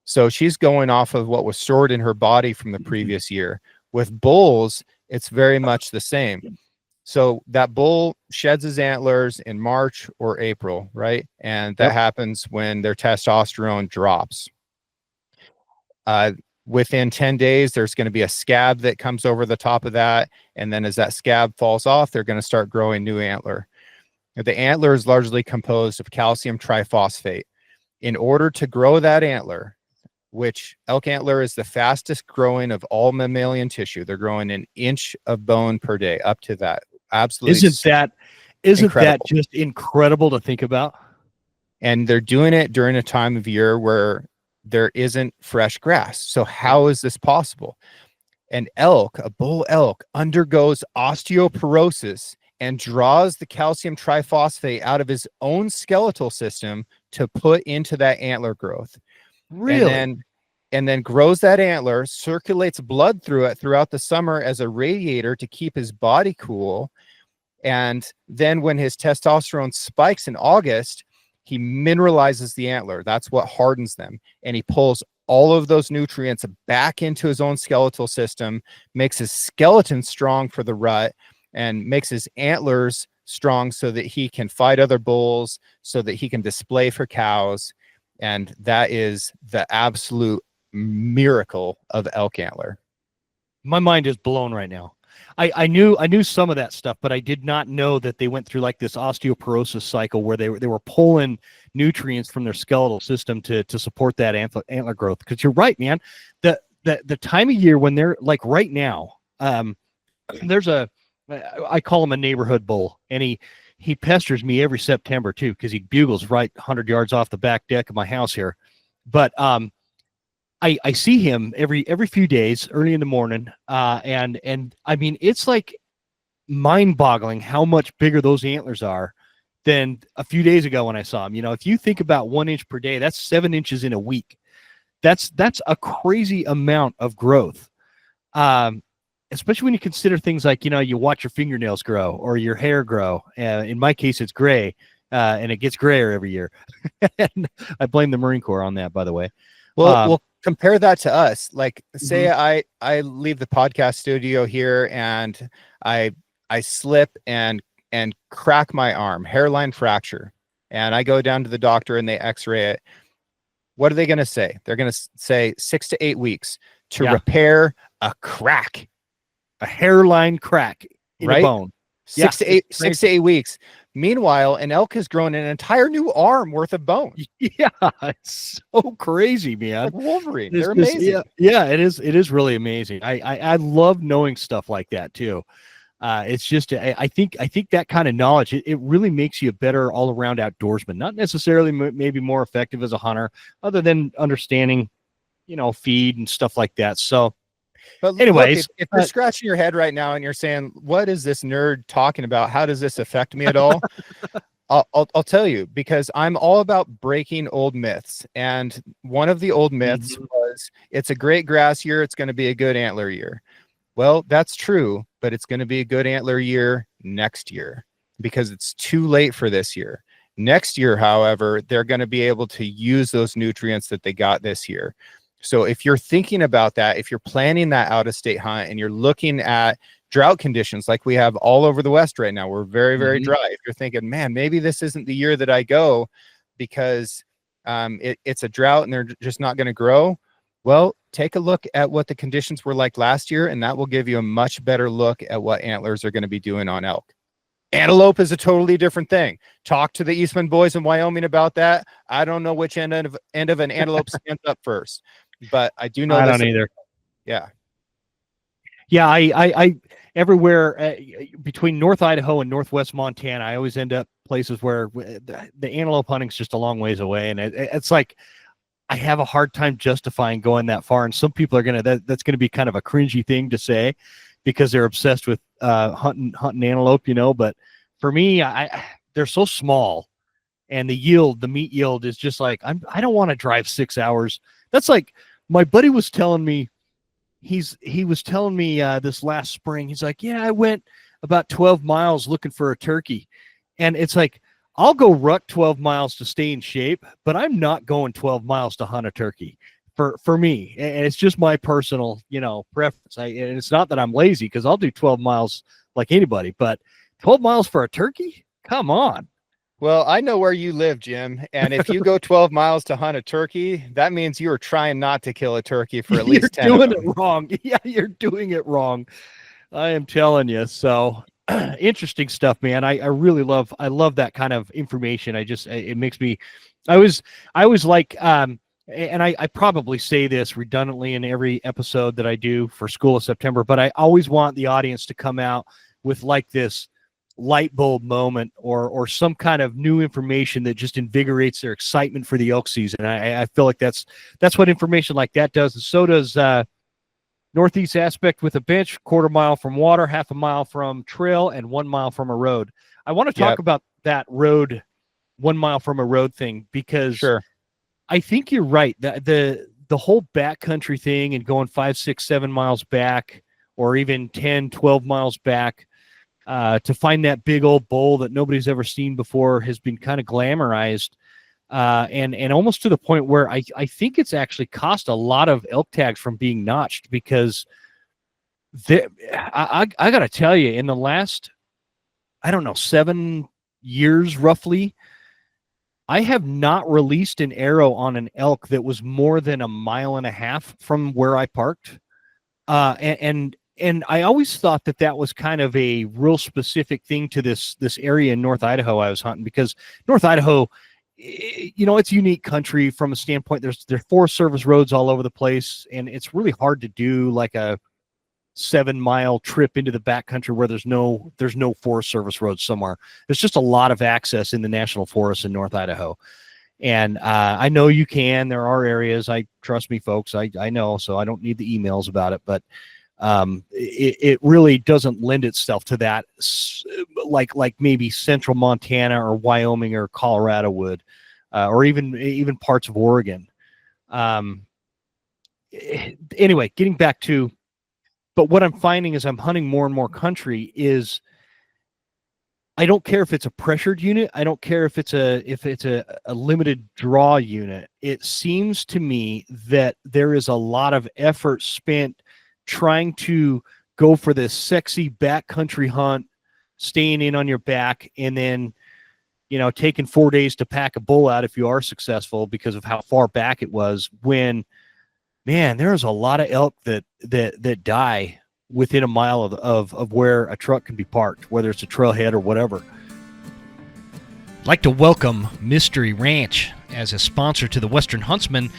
So she's going off of what was stored in her body from the previous year. With bulls, it's very much the same. So that bull sheds his antlers in March or April, right? And that happens when their testosterone drops. Within 10 days, there's going to be a scab that comes over the top of that. And then as that scab falls off, they're going to start growing new antler. The antler is largely composed of calcium triphosphate. In order to grow that antler, which elk antler is the fastest growing of all mammalian tissue, they're growing an inch of bone per day, up to that. Absolutely. Isn't that just incredible to think about? And they're doing it during a time of year where there isn't fresh grass. So how is this possible? An elk, a bull elk, undergoes osteoporosis and draws the calcium triphosphate out of his own skeletal system to put into that antler growth. Really? And then grows that antler, circulates blood through it throughout the summer as a radiator to keep his body cool. And then when his testosterone spikes in August, he mineralizes the antler. That's what hardens them. And he pulls all of those nutrients back into his own skeletal system, makes his skeleton strong for the rut, and makes his antlers strong so that he can fight other bulls, so that he can display for cows. And that is the absolute miracle of elk antler. My mind is blown right now. I knew some of that stuff, but I did not know that they went through like this osteoporosis cycle where they were pulling nutrients from their skeletal system to support that antler growth. Because you're right, man. The time of year when they're like right now, there's I call him a neighborhood bull, and he pesters me every September too because he bugles right 100 yards off the back deck of my house here. But I see him every few days early in the morning, and I mean it's like mind-boggling how much bigger those antlers are than a few days ago when I saw him. You know, if you think about 1 inch per day, that's 7 inches in a week. That's a crazy amount of growth. Especially when you consider things like, you know, you watch your fingernails grow or your hair grow. In my case, it's gray, and it gets grayer every year. And I blame the Marine Corps on that, by the way. Well, compare that to us. Like, say I leave the podcast studio here and I slip and crack my arm, hairline fracture, and I go down to the doctor and they X-ray it. What are they going to say? They're going to say 6 to 8 weeks to repair a crack. A hairline crack in a bone. 6 to 8 weeks. Meanwhile, an elk has grown an entire new arm worth of bone. Yeah, it's so crazy, man. Like Wolverine. They're amazing. Yeah, it is. It is really amazing. I love knowing stuff like that too. It's just I think that kind of knowledge it really makes you a better all around outdoorsman. Not necessarily maybe more effective as a hunter, other than understanding, you know, feed and stuff like that. So. But anyways, look, if you're scratching your head right now and you're saying, what is this nerd talking about? How does this affect me at all? I'll tell you, because I'm all about breaking old myths. And one of the old myths was it's a great grass year. It's going to be a good antler year. Well, that's true, but it's going to be a good antler year next year because it's too late for this year. Next year, however, they're going to be able to use those nutrients that they got this year. So if you're thinking about that, if you're planning that out-of-state hunt and you're looking at drought conditions like we have all over the West right now, we're very, very dry. If you're thinking, man, maybe this isn't the year that I go because it's a drought and they're just not going to grow. Well, take a look at what the conditions were like last year, and that will give you a much better look at what antlers are going to be doing on elk. Antelope is a totally different thing. Talk to the Eastman boys in Wyoming about that. I don't know which end of an antelope stands up first. But I do know I don't either. Yeah. I everywhere between North Idaho and Northwest Montana, I always end up places where the antelope hunting's just a long ways away. And it's like, I have a hard time justifying going that far. And some people are that's going to be kind of a cringy thing to say because they're obsessed with hunting antelope, you know, but for me, they're so small and the meat yield is just like, I don't want to drive 6 hours. That's like my buddy was telling me, he was telling me this last spring, he's like, yeah, I went about 12 miles looking for a turkey. And it's like, I'll go ruck 12 miles to stay in shape, but I'm not going 12 miles to hunt a turkey for me. And it's just my personal, you know, preference. And it's not that I'm lazy because I'll do 12 miles like anybody, but 12 miles for a turkey? Come on. Well, I know where you live, Jim. And if you go 12 miles to hunt a turkey, that means you are trying not to kill a turkey for at least 10 You're doing it wrong. Yeah, you're doing it wrong. I am telling you. So interesting stuff, man. I really love that kind of information. It makes me, I was like, and I probably say this redundantly in every episode that I do for School of September, but I always want the audience to come out with like this light bulb moment or some kind of new information that just invigorates their excitement for the elk season. I feel like that's what information like that does. And so does Northeast Aspect with a bench, 1/4 mile from water, 1/2 mile from trail, and 1 mile from a road. I want to talk about that road, 1 mile from a road thing, because I think you're right. The whole backcountry thing and going 5, 6, 7 miles back, or even 10, 12 miles back, to find that big old bull that nobody's ever seen before has been kind of glamorized, and almost to the point where I think it's actually cost a lot of elk tags from being notched, because I got to tell you, in the last, I don't know, 7 years roughly, I have not released an arrow on an elk that was more than 1.5 miles from where I parked. And and I always thought that that was kind of a real specific thing to this area in North Idaho I was hunting, because North Idaho, it's unique country from a standpoint. There's Forest Service roads all over the place, and it's really hard to do like a 7-mile trip into the backcountry where there's no Forest Service roads somewhere. There's just a lot of access in the national forest in North Idaho. And I know you can. There are areas. Trust me, folks. I know, so I don't need the emails about it. But it really doesn't lend itself to that, like maybe Central Montana or Wyoming or Colorado would, or even parts of Oregon. Anyway, getting back to, but what I'm finding as I'm hunting more and more country is, I don't care if it's a pressured unit. I don't care if it's a limited draw unit. It seems to me that there is a lot of effort spent trying to go for this sexy backcountry hunt, staying in on your back, and then, taking 4 days to pack a bull out if you are successful because of how far back it was. When, man, there's a lot of elk that die within a mile of where a truck can be parked, whether it's a trailhead or whatever. I'd like to welcome Mystery Ranch as a sponsor to the Western Huntsman.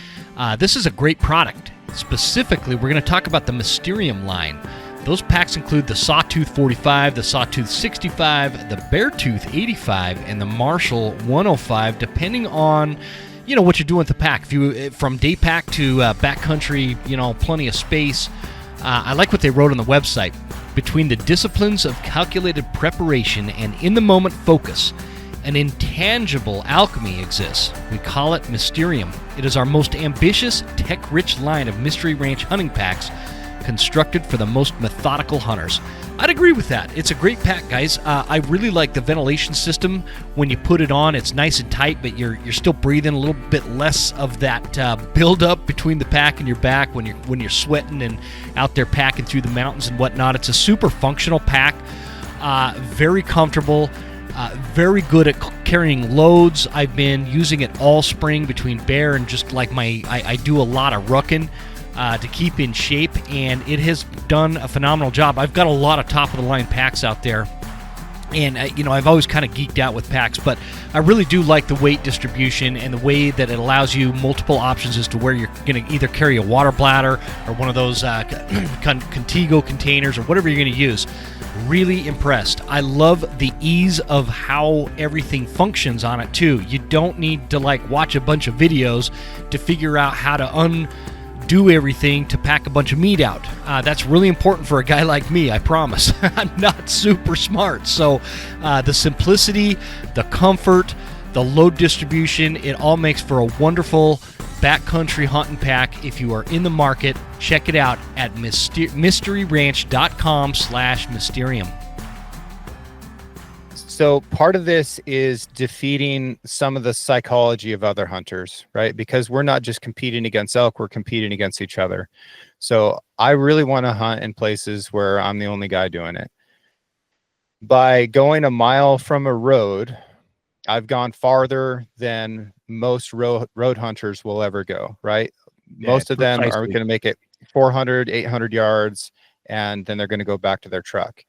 This is a great product. Specifically, we're going to talk about the Mysterium line. Those packs include the Sawtooth 45, the Sawtooth 65, the Beartooth 85, and the Marshall 105, depending on what you're doing with the pack. If you from day pack to backcountry, plenty of space. I like what they wrote on the website. Between the disciplines of calculated preparation and in-the-moment focus, an intangible alchemy exists. We call it Mysterium. It is our most ambitious, tech-rich line of Mystery Ranch hunting packs, constructed for the most methodical hunters. I'd agree with that. It's a great pack, guys. I really like the ventilation system. When you put it on, it's nice and tight, but you're still breathing a little bit less of that buildup between the pack and your back when you're sweating and out there packing through the mountains and whatnot. It's a super functional pack, very comfortable, very good at carrying loads. I've been using it all spring between bear and just like I do a lot of rucking to keep in shape, and it has done a phenomenal job. I've got a lot of top-of-the-line packs out there, and I've always kind of geeked out with packs, but I really do like the weight distribution and the way that it allows you multiple options as to where you're going to either carry a water bladder or one of those Contigo containers or whatever you're going to use. Really impressed. I love the ease of how everything functions on it, too. You don't need to watch a bunch of videos to figure out how to do everything to pack a bunch of meat out. That's really important for a guy like me, I promise. I'm not super smart. So the simplicity, the comfort, the load distribution, it all makes for a wonderful backcountry hunting pack. If you are in the market, check it out at mysteryranch.com/mysterium. So part of this is defeating some of the psychology of other hunters, right? Because we're not just competing against elk, we're competing against each other. So I really want to hunt in places where I'm the only guy doing it. By going a mile from a road, I've gone farther than most road hunters will ever go, right? Yeah, most of them precisely. are going to make it 400, 800 yards, and then they're going to go back to their truck.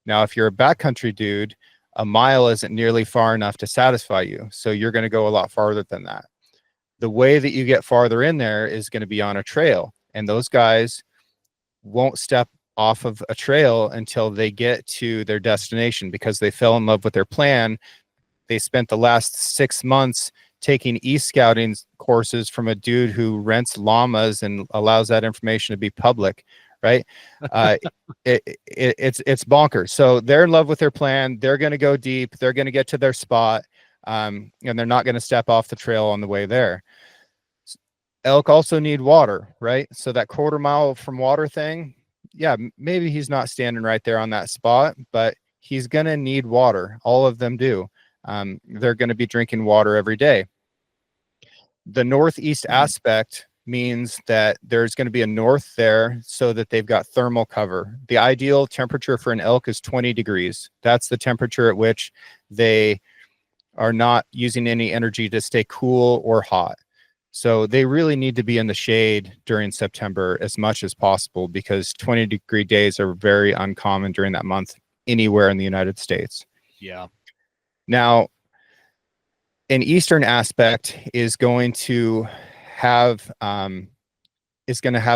Now, if you're a backcountry dude, a mile isn't nearly far enough to satisfy you. So you're going to go a lot farther than that. The way that you get farther in there is going to be on a trail. And those guys won't step off of a trail until they get to their destination because they fell in love with their plan. They spent the last 6 months taking e-scouting courses from a dude who rents llamas and allows that information to be public. Right. It's bonkers. So they're in love with their plan. They're going to go deep. They're going to get to their spot. And they're not going to step off the trail on the way there. Elk also need water, right? So that quarter mile from water thing. Yeah, maybe he's not standing right there on that spot, but he's going to need water. All of them do. They're going to be drinking water every day. The northeast aspect means that there's going to be a north there so that they've got thermal cover. The ideal temperature for an elk is 20 degrees. That's the temperature at which they are not using any energy to stay cool or hot. So they really need to be in the shade during September as much as possible, because 20-degree days are very uncommon during that month anywhere in the United States. Yeah. Now, an eastern aspect is going to have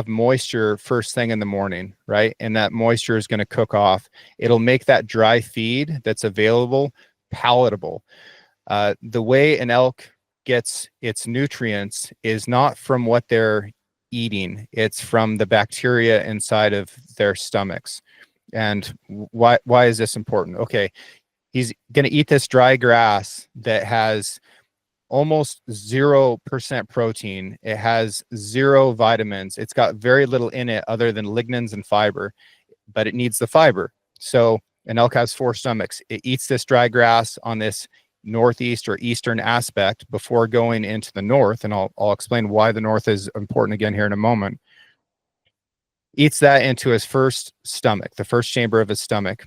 moisture first thing in the morning, right? And that moisture is going to cook off. It'll make that dry feed that's available palatable. The way an elk gets its nutrients is not from what they're eating, it's from the bacteria inside of their stomachs. And why is this important? Okay, he's going to eat this dry grass that has almost 0% protein. It has 0 vitamins. It's got very little in it other than lignans and fiber, but it needs the fiber. So an elk has 4 stomachs. It eats this dry grass on this northeast or eastern aspect before going into the north, and I'll explain why the north is important again here in a moment. Eats that into his first stomach, the first chamber of his stomach,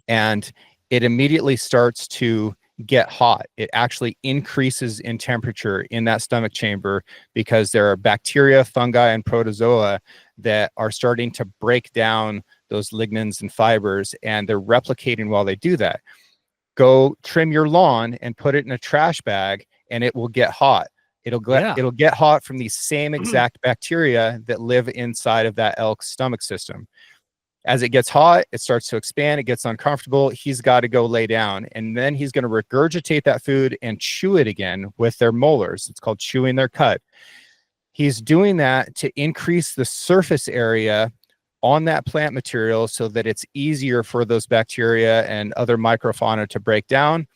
and it immediately starts to get hot. It actually increases in temperature in that stomach chamber because there are bacteria, fungi, and protozoa that are starting to break down those lignans and fibers, and they're replicating while they do that. Go trim your lawn and put it in a trash bag, and it will get hot. It'll get hot from these same exact bacteria that live inside of that elk's stomach system. As it gets hot, it starts to expand, it gets uncomfortable, he's got to go lay down, and then he's going to regurgitate that food and chew it again with their molars. It's called chewing their cud. He's doing that to increase the surface area on that plant material so that it's easier for those bacteria and other microfauna to break down.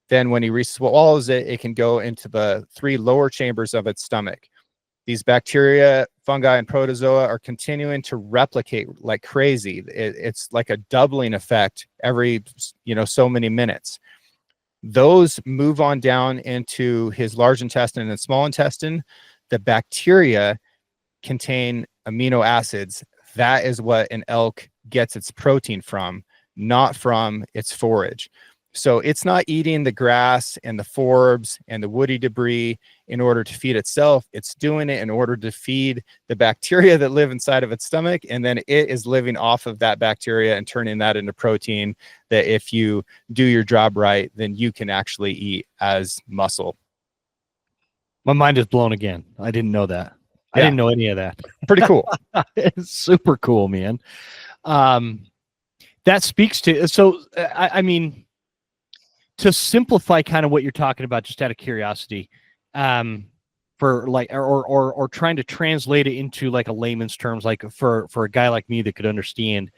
Then when he re-swallows it, it can go into the 3 lower chambers of its stomach. These bacteria, fungi, and protozoa are continuing to replicate like crazy. It's like a doubling effect every, so many minutes. Those move on down into his large intestine and small intestine. The bacteria contain amino acids. That is what an elk gets its protein from, not from its forage. So it's not eating the grass and the forbs and the woody debris in order to feed itself. It's doing it in order to feed the bacteria that live inside of its stomach. And then it is living off of that bacteria and turning that into protein that, if you do your job right, then you can actually eat as muscle. My mind is blown again. I didn't know that. I didn't know any of that. Pretty cool. It's super cool, man. That speaks to, so I mean, to simplify kind of what you're talking about, just out of curiosity, for like, or trying to translate it into like a layman's terms, like for a guy like me that could understand,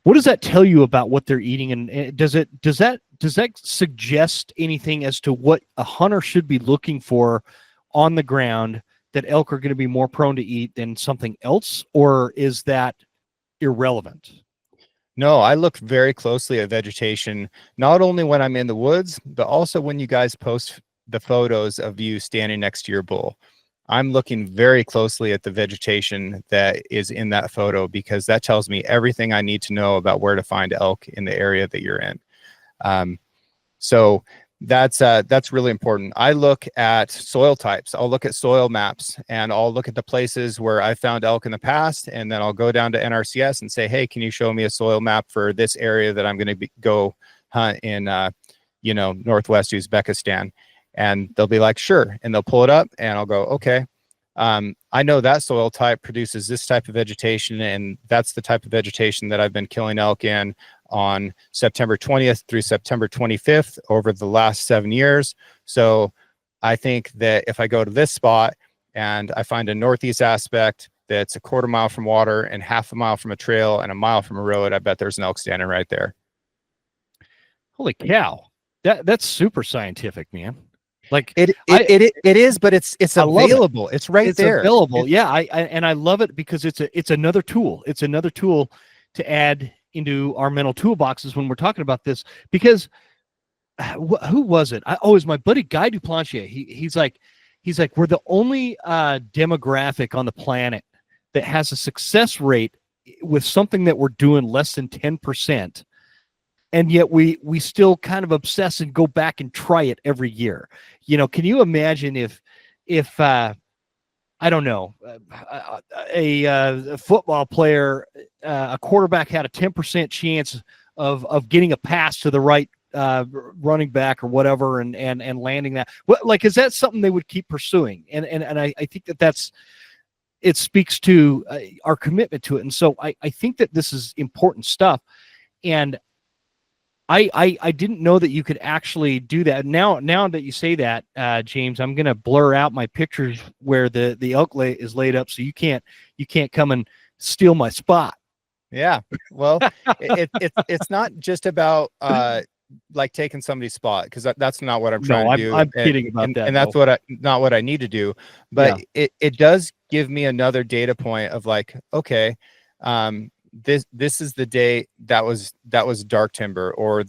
what does that tell you about what they're eating? And does that suggest anything as to what a hunter should be looking for on the ground that elk are going to be more prone to eat than something else? Or is that irrelevant? No, I look very closely at vegetation, not only when I'm in the woods, but also when you guys post the photos of you standing next to your bull. I'm looking very closely at the vegetation that is in that photo, because that tells me everything I need to know about where to find elk in the area that you're in. So that's really important. I look at soil types. I'll look at soil maps, and I'll look at the places where I found elk in the past, and then I'll go down to NRCS and say, hey, can you show me a soil map for this area that I'm going to go hunt in, Northwest Uzbekistan? And they'll be like, sure. And they'll pull it up, and I'll go, okay. I know that soil type produces this type of vegetation, and that's the type of vegetation that I've been killing elk in on September 20th through September 25th over the last 7 years. So I think that if I go to this spot and I find a northeast aspect that's a 1/4 mile from water and 1/2 mile from a trail and 1 mile from a road, I bet there's an elk standing right there. Holy cow. That's super scientific, man. Like it is, but it's available. It's right there. It's available. Yeah. I love it because it's another tool. It's another tool to add into our mental toolboxes when we're talking about this, because who was it? It was my buddy Guy Duplantier. He's like, we're the only demographic on the planet that has a success rate with something that we're doing less than 10%. And yet we still kind of obsess and go back and try it every year. Can you imagine if if I don't know, a football player, a quarterback had a 10% chance of getting a pass to the right running back or whatever, and landing that. What, like, is that something they would keep pursuing? And I think that it speaks to our commitment to it. And so I think that this is important stuff. And I didn't know that you could actually do that. Now that you say that, James, I'm going to blur out my pictures where the elk is laid up, so you can't come and steal my spot. Yeah. Well, it's not just about like taking somebody's spot, because that's not what I'm trying to do. I'm kidding about that. And that's not what I need to do. But it does give me another data point of like, okay, this is the day that was dark timber, or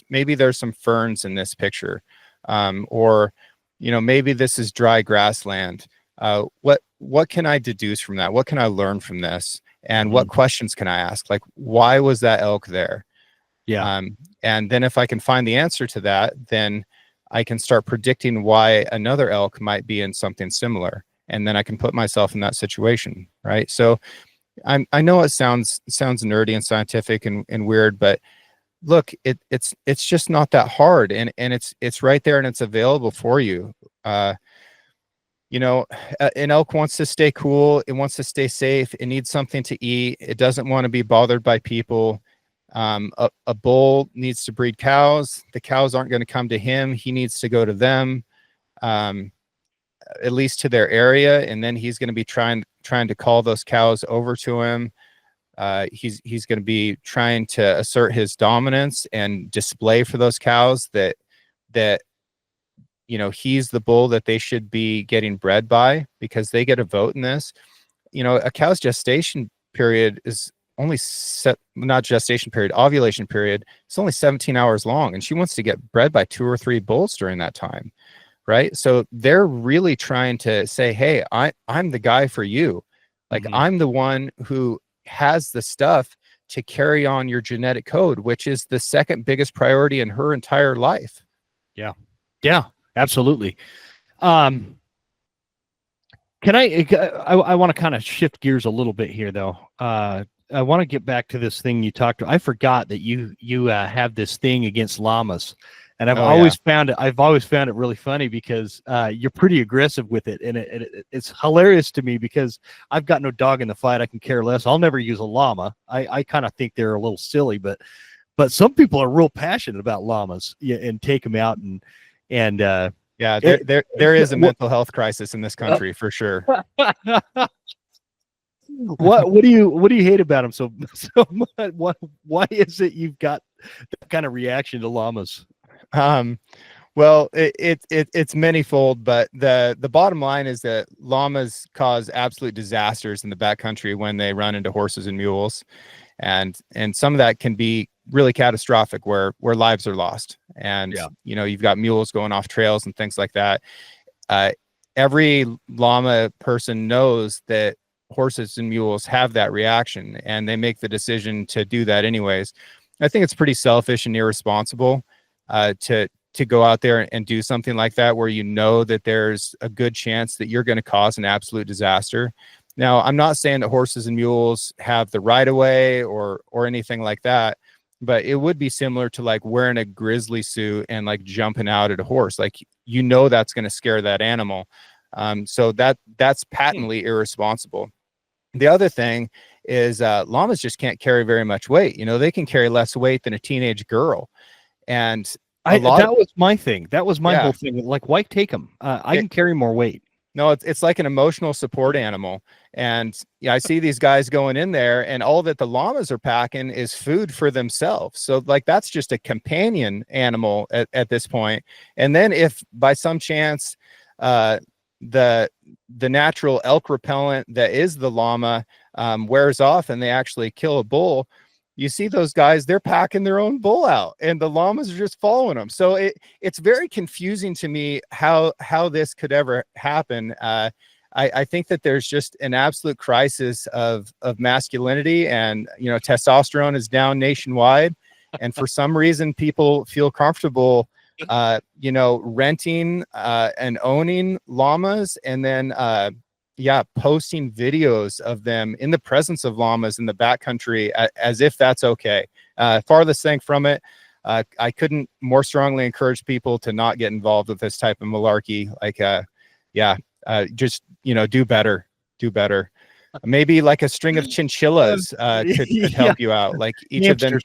maybe there's some ferns in this picture, or maybe this is dry grassland. What can I deduce from that? What can I learn from this? And what questions can I ask? Like, why was that elk there? Yeah. And then if I can find the answer to that, then I can start predicting why another elk might be in something similar, and then I can put myself in that situation, right? So I know it sounds nerdy and scientific and weird, but look, it's just not that hard, and it's right there, and it's available for you. An elk wants to stay cool. It wants to stay safe. It needs something to eat. It doesn't want to be bothered by people. A bull needs to breed cows. The cows aren't going to come to him. He needs to go to them, at least to their area, and then he's going to be trying to call those cows over to him. He's going to be trying to assert his dominance and display for those cows that he's the bull that they should be getting bred by, because they get a vote in this. A cow's gestation period is only not gestation period, ovulation period. It's only 17 hours long, and she wants to get bred by 2 or 3 bulls during that time. Right. So they're really trying to say, hey, I'm the guy for you. Like, I'm the one who has the stuff to carry on your genetic code, which is the second biggest priority in her entire life. Yeah. Yeah, absolutely. Can I want to kind of shift gears a little bit here, though. I want to get back to this thing you talked to. I forgot that you have this thing against llamas. And I've always found it really funny, because you're pretty aggressive with it, and it's hilarious to me, because I've got no dog in the fight. I can care less. I'll never use a llama. I kind of think they're a little silly, but some people are real passionate about llamas, and take them out and yeah, there is a mental health crisis in this country for sure. What do you hate about them so much? Why is it you've got that kind of reaction to llamas? Well, it's manyfold, but the bottom line is that llamas cause absolute disasters in the backcountry when they run into horses and mules, and some of that can be really catastrophic, where lives are lost, and you've got mules going off trails and things like that. Every llama person knows that horses and mules have that reaction, and they make the decision to do that anyways. I think it's pretty selfish and irresponsible to go out there and do something like that, where that there's a good chance that you're going to cause an absolute disaster. Now, I'm not saying that horses and mules have the right of way or anything like that, but it would be similar to like wearing a grizzly suit and like jumping out at a horse. Like, that's going to scare that animal. So that's patently irresponsible. The other thing is llamas just can't carry very much weight. They can carry less weight than a teenage girl. And that was my thing. That was my whole thing. Like, why take them? I can carry more weight. No, it's like an emotional support animal. And I see these guys going in there, and all that the llamas are packing is food for themselves. So like, that's just a companion animal at this point. And then if by some chance the natural elk repellent that is the llama wears off and they actually kill a bull, you see those guys, they're packing their own bull out, and the llamas are just following them. So it's very confusing to me how this could ever happen. I think that there's just an absolute crisis of masculinity, and testosterone is down nationwide, and for some reason people feel comfortable renting and owning llamas, and then posting videos of them in the presence of llamas in the backcountry as if that's okay. Farthest thing from it. I couldn't more strongly encourage people to not get involved with this type of malarkey. Just do better. Do better. Maybe like a string of chinchillas could help you out. Like each of them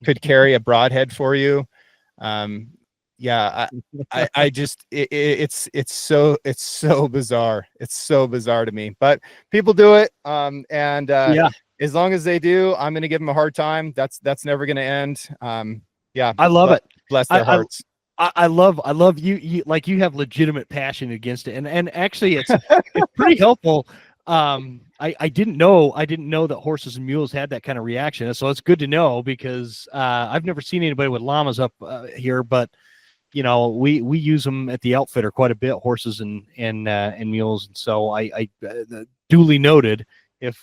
could carry a broadhead for you. I just it's so bizarre. It's so bizarre to me, but people do it. As long as they do, I'm going to give them a hard time. That's never going to end. I love it. Bless their hearts. I love you. Like, you have legitimate passion against it, and actually it's pretty helpful. I didn't know that horses and mules had that kind of reaction, so it's good to know, because I've never seen anybody with llamas up here, but we use them at the outfitter quite a bit, horses and mules, and so I duly noted,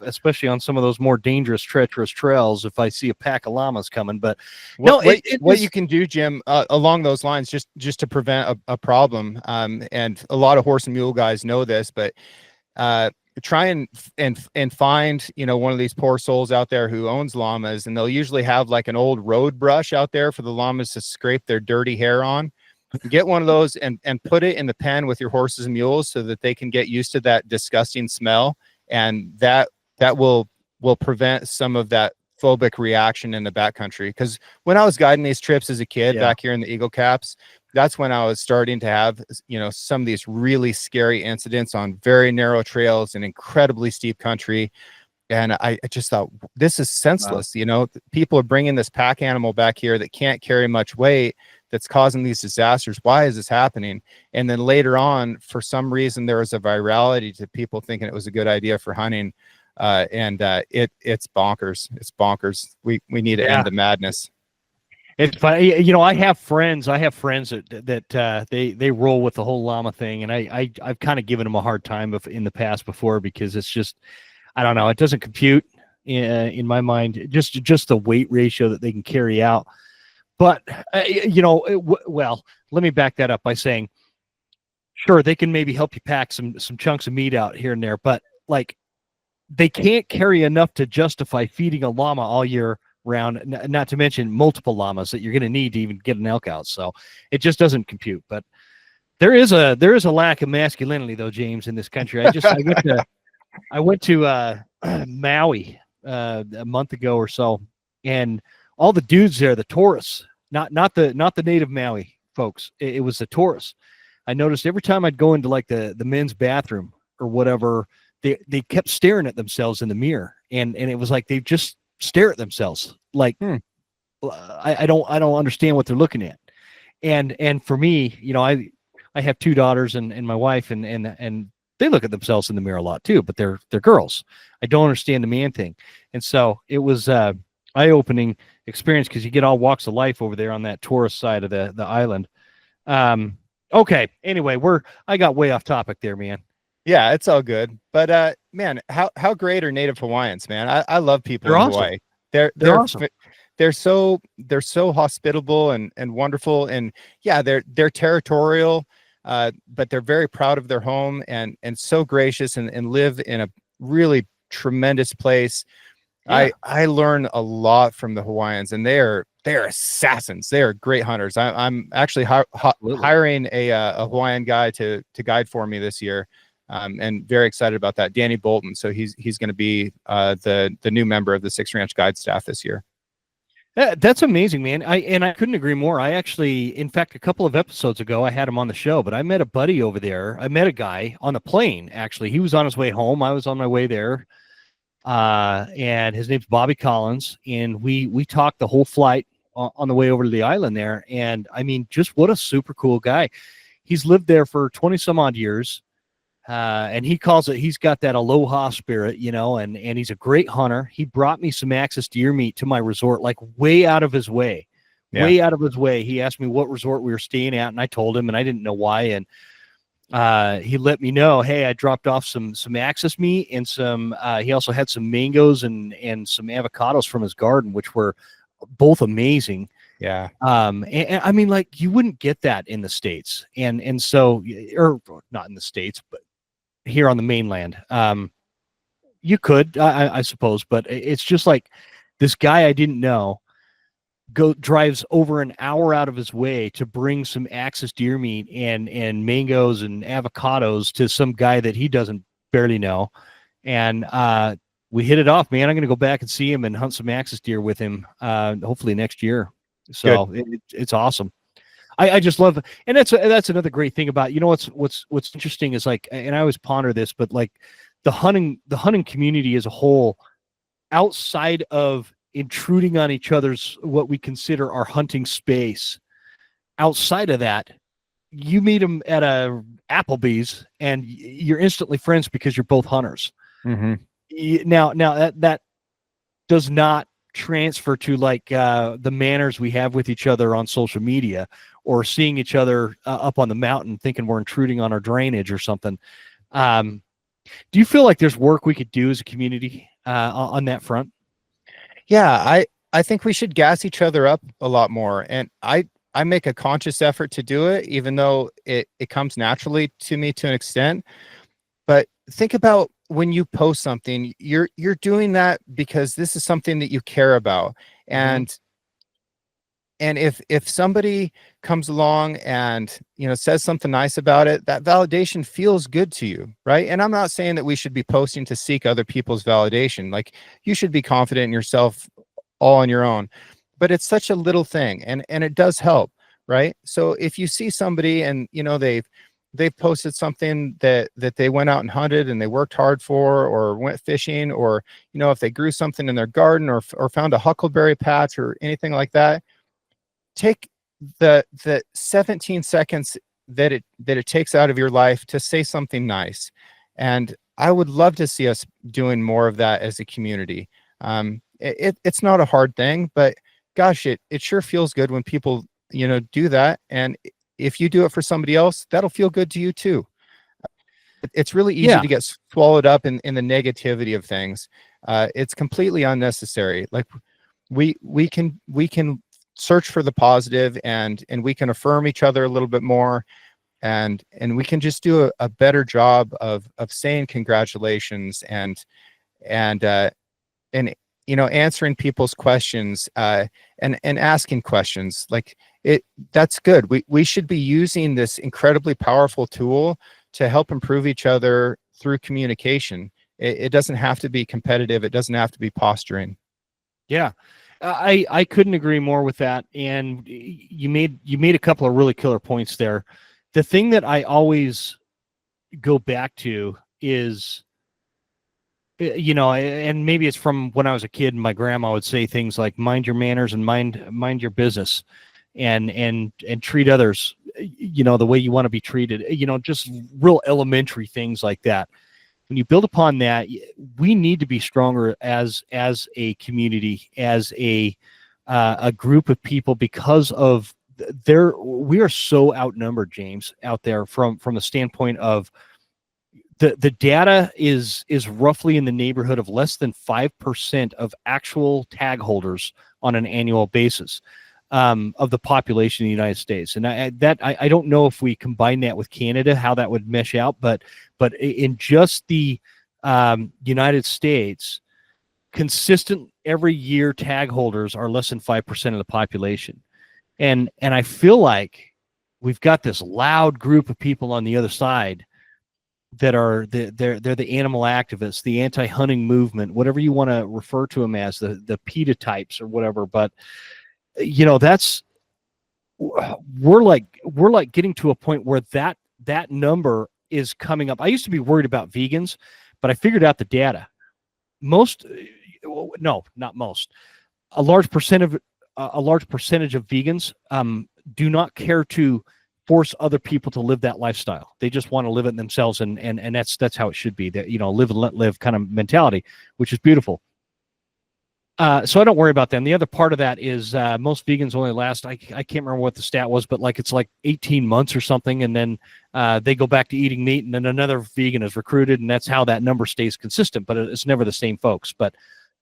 especially on some of those more dangerous, treacherous trails, if I see a pack of llamas coming. But what you can do, Jim, along those lines, just to prevent a problem, and a lot of horse and mule guys know this, but try and find one of these poor souls out there who owns llamas, and they'll usually have like an old road brush out there for the llamas to scrape their dirty hair on. Get one of those and put it in the pen with your horses and mules so that they can get used to that disgusting smell, and that will prevent some of that phobic reaction in the backcountry. Because when I was guiding these trips as a kid back here in the Eagle Caps, that's when I was starting to have some of these really scary incidents on very narrow trails and incredibly steep country. And I just thought, this is senseless. Wow. People are bringing this pack animal back here that can't carry much weight, that's causing these disasters. Why is this happening? And then later on, for some reason, there was a virality to people thinking it was a good idea for hunting. It's bonkers. It's bonkers. We need to end the madness. It's funny, I have friends that they roll with the whole llama thing, and I've kind of given them a hard time in the past before, because it's just, I don't know, it doesn't compute in my mind, just the weight ratio that they can carry out. But well, let me back that up by saying, sure, they can maybe help you pack some chunks of meat out here and there, but like, they can't carry enough to justify feeding a llama all year round, not to mention multiple llamas that you're going to need to even get an elk out. So it just doesn't compute. But there is a lack of masculinity, though, James, in this country. I went to Maui a month ago or so, and all the dudes there, the tourists, not the native Maui folks, it was the tourists. I noticed every time I'd go into like the men's bathroom or whatever, they kept staring at themselves in the mirror, and it was like they just stare at themselves like, I don't understand what they're looking at. And for me, I have two daughters and my wife, and they look at themselves in the mirror a lot too, but they're girls. I don't understand the man thing. And so it was eye-opening experience, because you get all walks of life over there on that tourist side of the island. Okay, anyway, I got way off topic there, man. Yeah, it's all good. But man, how great are Native Hawaiians, man? I love people in Hawaii. They're awesome. They're so hospitable and wonderful, and they're territorial, but they're very proud of their home and so gracious, and live in a really tremendous place. Yeah. I learn a lot from the Hawaiians, and they're assassins. They are great hunters. I'm actually hiring a Hawaiian guy to guide for me this year. And very excited about that. Danny Bolton. So he's going to be the new member of the Six Ranch guide staff this year. That's amazing, man. I couldn't agree more. I actually, in fact, a couple of episodes ago, I had him on the show, but I met a buddy over there. I met a guy on the plane, actually. He was on his way home. I was on my way there. And his name's Bobby Collins. And we talked the whole flight on the way over to the island there. And I mean, just what a super cool guy. He's lived there for 20 some odd years. And he calls it, he's got that aloha spirit, and he's a great hunter. He brought me some access deer meat to my resort, like way out of his way. He asked me what resort we were staying at, and I told him, and I didn't know why. And he let me know, hey, I dropped off some access meat and some, he also had some mangoes and some avocados from his garden, which were both amazing. Yeah. And I mean, like, you wouldn't get that in the States. And so, or not in the States, but here on the mainland. You could, I suppose, but it's just like this guy I didn't know drives over an hour out of his way to bring some Axis deer meat and mangoes and avocados to some guy that he doesn't barely know. And we hit it off, man. I'm going to go back and see him and hunt some Axis deer with him, hopefully next year. Good. So it's awesome. I just love it. And that's another great thing about, what's interesting is, like, and I always ponder this, but like the hunting community as a whole, outside of intruding on each other's, what we consider our hunting space, outside of that, you meet them at a Applebee's and you're instantly friends because you're both hunters. Mm-hmm. Now that does not transfer to, like, the manners we have with each other on social media, or seeing each other up on the mountain thinking we're intruding on our drainage or something. Do you feel like there's work we could do as a community on that front? Yeah, I think we should gas each other up a lot more. And I make a conscious effort to do it, even though it comes naturally to me to an extent. But think about when you post something, you're doing that because this is something that you care about. And if somebody comes along and, says something nice about it, that validation feels good to you, right? And I'm not saying that we should be posting to seek other people's validation. Like, you should be confident in yourself all on your own. But it's such a little thing, and it does help, right? So if you see somebody and they've posted something that they went out and hunted and they worked hard for, or went fishing, or if they grew something in their garden, or found a huckleberry patch or anything like that, take the 17 seconds that it takes out of your life to say something nice. And I would love to see us doing more of that as a community. It's not a hard thing, but gosh, it sure feels good when people do that. And if you do it for somebody else, that'll feel good to you too. It's really easy to get swallowed up in the negativity of things. It's completely unnecessary. Like, we can search for the positive, and we can affirm each other a little bit more, and we can just do a better job of saying congratulations, and answering people's questions, and asking questions. Like, that's good. We should be using this incredibly powerful tool to help improve each other through communication. It doesn't have to be competitive. It doesn't have to be posturing. Yeah. I couldn't agree more with that. And you made a couple of really killer points there. The thing that I always go back to is, and maybe it's from when I was a kid, and my grandma would say things like, mind your manners and mind your business, and treat others, the way you want to be treated, just real elementary things like that. When you build upon that, we need to be stronger as a community, as a group of people, because of we are so outnumbered, James, out there from the standpoint of the data is roughly in the neighborhood of less than 5% of actual tag holders on an annual basis of the population in the United States. And I don't know if we combine that with Canada, how that would mesh out, but in just the United States, consistent every year tag holders are less than 5% of the population. And I feel like we've got this loud group of people on the other side that are they're the animal activists, the anti-hunting movement, whatever you want to refer to them as, the PETA types or whatever. But that's, we're like getting to a point where that number is coming up. I used to be worried about vegans, but I figured out the data. Not most. A large percentage of vegans do not care to force other people to live that lifestyle. They just want to live it themselves, and that's how it should be. That live and let live kind of mentality, which is beautiful. So I don't worry about them. The other part of that is most vegans only last, I can't remember what the stat was, but it's like 18 months or something, and then they go back to eating meat, and then another vegan is recruited, and that's how that number stays consistent. But it's never the same folks. But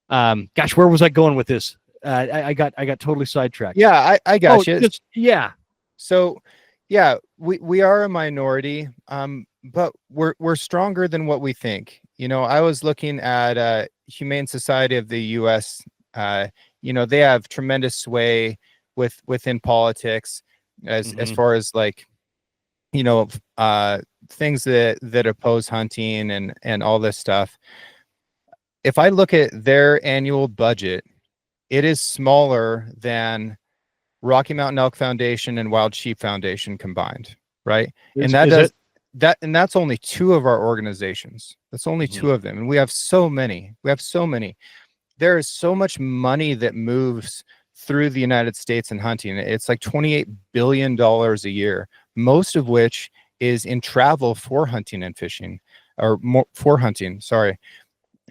gosh, where was I going with this? I got totally sidetracked. Yeah, I got you. Yeah. So, yeah, we are a minority, but we're stronger than what we think. I was looking at Humane Society of the U.S. They have tremendous sway within politics, as far as like things that oppose hunting and all this stuff. If I look at their annual budget, it is smaller than Rocky Mountain Elk Foundation and Wild Sheep Foundation combined, right? And that's only two of our organizations. That's only two of them. And we have so many. There is so much money that moves through the United States in hunting. It's like $28 billion a year, most of which is in travel for hunting and fishing, or more for hunting. Sorry.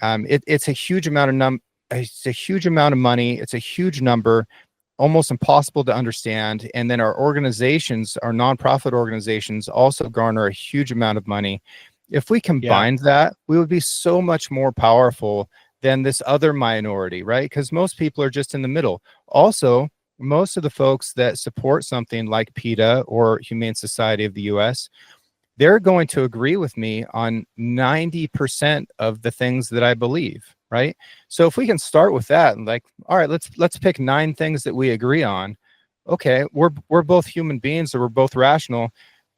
It's a huge amount of it's a huge amount of money. It's a huge number, almost impossible to understand. And then our organizations, our nonprofit organizations, also garner a huge amount of money. If we combined that, we would be so much more powerful than this other minority, right? Because most people are just in the middle. Also, most of the folks that support something like PETA or Humane Society of the US, they're going to agree with me on 90% of the things that I believe, right? So if we can start with that and like, all right, let's pick 9 things that we agree on. Okay, we're both human beings, or we're both rational.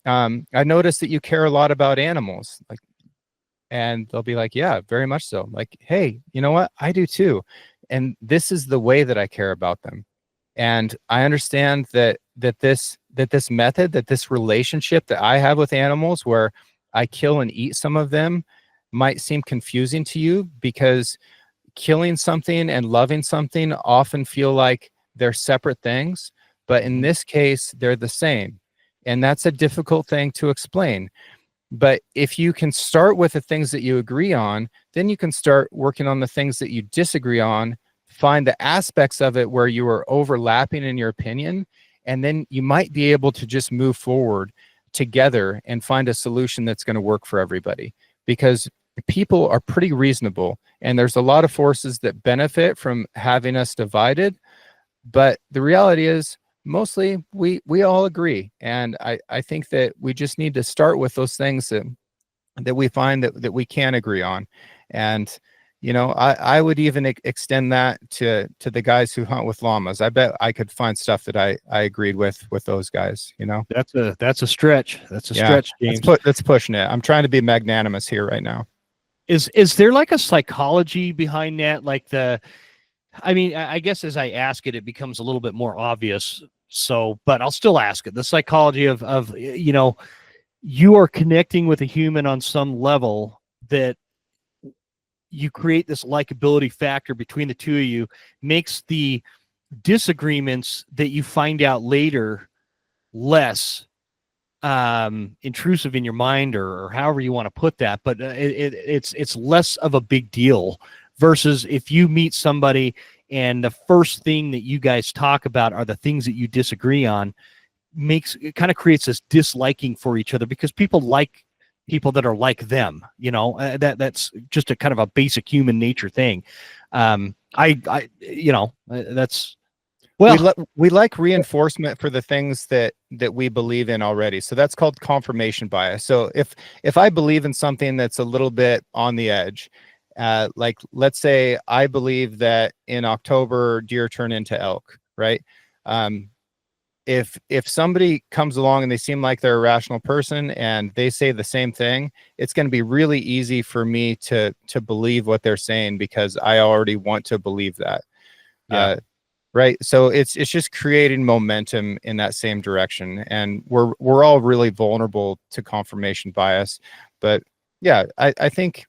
I noticed that you care a lot about animals, like, and they'll be like, yeah, very much so. Like, hey, you know what? I do too. And this is the way that I care about them. And I understand that this method, that this relationship that I have with animals, where I kill and eat some of them, might seem confusing to you, because killing something and loving something often feel like they're separate things. But in this case, they're the same. And that's a difficult thing to explain. But if you can start with the things that you agree on, then you can start working on the things that you disagree on, find the aspects of it where you are overlapping in your opinion, and then you might be able to just move forward together and find a solution that's going to work for everybody. Because people are pretty reasonable, and there's a lot of forces that benefit from having us divided. But the reality is, mostly we all agree. And I think that we just need to start with those things that we find that we can agree on. And I would even extend that to the guys who hunt with llamas. I bet I could find stuff that I agreed with those guys. That's a stretch. That's a stretch, James. That's pushing it. I'm trying to be magnanimous here right now. Is there like a psychology behind that? Like I mean, I guess as I ask it, it becomes a little bit more obvious. So, but I'll still ask it. The psychology of you are connecting with a human on some level, that you create this likability factor between the two of you, makes the disagreements that you find out later less intrusive in your mind, or however you want to put that. But it's less of a big deal, versus if you meet somebody and the first thing that you guys talk about are the things that you disagree on, it kind of creates this disliking for each other, because people like people that are like them. That's just a kind of a basic human nature thing. That's, well, we like reinforcement for the things that we believe in already. So that's called confirmation bias. So if I believe in something that's a little bit on the edge, like let's say I believe that in October deer turn into elk, right? If somebody comes along and they seem like they're a rational person and they say the same thing, it's going to be really easy for me to believe what they're saying, because I already want to believe that. Yeah. Right. So it's just creating momentum in that same direction. And we're all really vulnerable to confirmation bias. But yeah, I think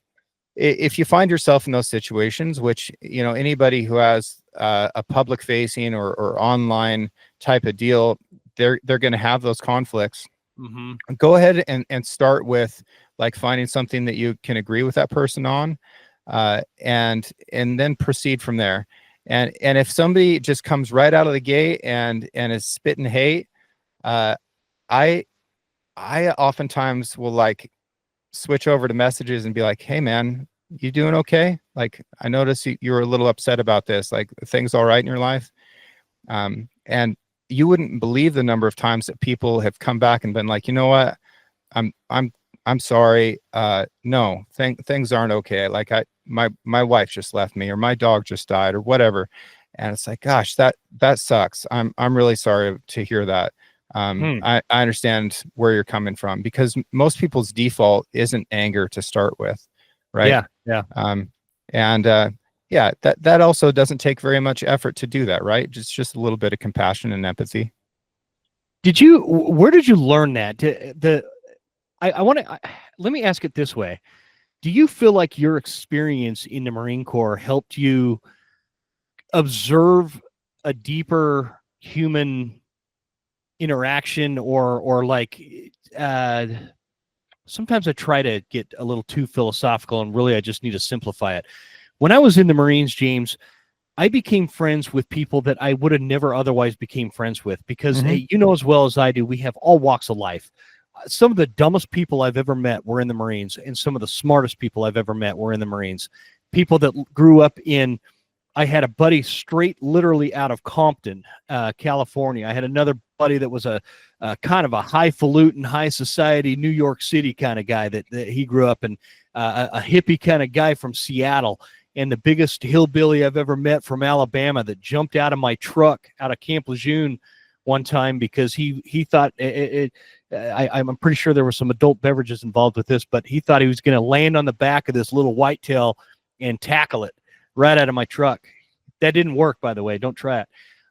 if you find yourself in those situations, which, anybody who has a public facing or online type of deal, they're going to have those conflicts. Mm-hmm. Go ahead and start with like finding something that you can agree with that person on, and then proceed from there. And if somebody just comes right out of the gate and is spitting hate, I oftentimes will like switch over to messages and be like, hey man, you doing okay? Like, I noticed you were a little upset about this. Like, things all right in your life? And you wouldn't believe the number of times that people have come back and been like, you know what? I'm I'm I'm sorry. No, things aren't okay. Like, my wife just left me, or my dog just died, or whatever. And it's like, gosh, that sucks. I'm really sorry to hear that. Hmm. I understand where you're coming from, because most people's default isn't anger to start with, right? Yeah. Yeah. Um, and yeah, that also doesn't take very much effort to do that, right? Just a little bit of compassion and empathy. Where did you learn that? I want to, let me ask it this way. Do you feel like your experience in the Marine Corps helped you observe a deeper human interaction, or like, uh, sometimes I try to get a little too philosophical, and really I just need to simplify it. When I was in the Marines, James, I became friends with people that I would have never otherwise became friends with, because, Hmm. hey, you know as well as I do, we have all walks of life. Some of the dumbest people I've ever met were in the Marines, and some of the smartest people I've ever met were in the Marines. People that grew up in, I had a buddy straight literally out of Compton, California. I had another buddy that was a kind of a highfalutin, high society, New York City kind of guy that he grew up in, a hippie kind of guy from Seattle, and the biggest hillbilly I've ever met from Alabama that jumped out of my truck out of Camp Lejeune one time because he thought I'm pretty sure there were some adult beverages involved with this, but he thought he was going to land on the back of this little whitetail and tackle it right out of my truck. That didn't work, by the way. Don't try it.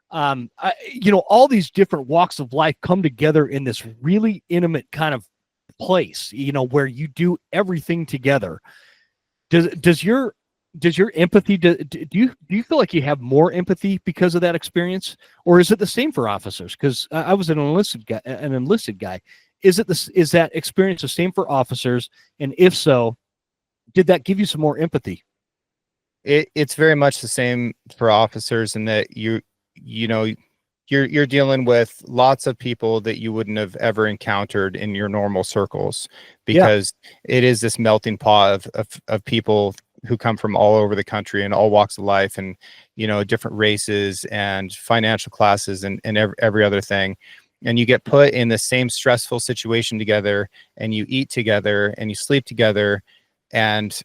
All these different walks of life come together in this really intimate kind of place, where you do everything together. Does your empathy, do you feel like you have more empathy because of that experience, or is it the same for officers? Because I was an enlisted guy. Is that experience the same for officers? And if so, did that give you some more empathy? It's very much the same for officers, in that you know you're dealing with lots of people that you wouldn't have ever encountered in your normal circles, Yeah. because it is this melting pot of people who come from all over the country and all walks of life, and different races and financial classes, and every other thing. And you get put in the same stressful situation together, and you eat together, and you sleep together, and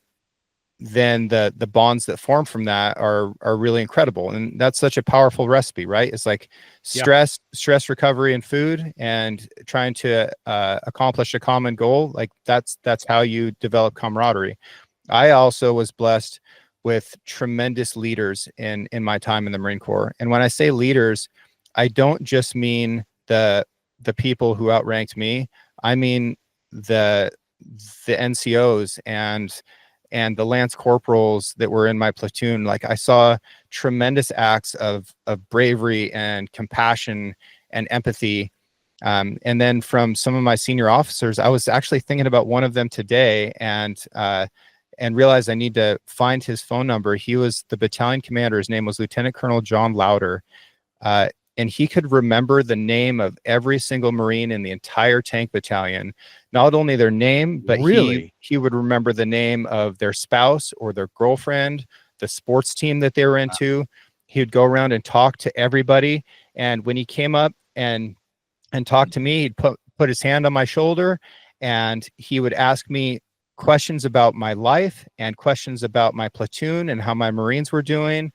then the bonds that form from that are really incredible. And that's such a powerful recipe, right? It's like Yeah. stress recovery and food, and trying to accomplish a common goal. Like, that's how you develop camaraderie. I also was blessed with tremendous leaders in my time in the Marine Corps. And when I say leaders, I don't just mean the people who outranked me. I mean the NCOs and the lance corporals that were in my platoon. Like, I saw tremendous acts of bravery and compassion and empathy. And then from some of my senior officers, I was actually thinking about one of them today, and realized I need to find his phone number. He was the battalion commander. His name was Lieutenant Colonel John Lauder. Uh, and he could remember the name of every single Marine in the entire tank battalion. Not only their name, but Really? he would remember the name of their spouse or their girlfriend, the sports team that they were into. He would go around and talk to everybody. And when he came up and talked to me, he'd put his hand on my shoulder, and he would ask me questions about my life and questions about my platoon and how my Marines were doing.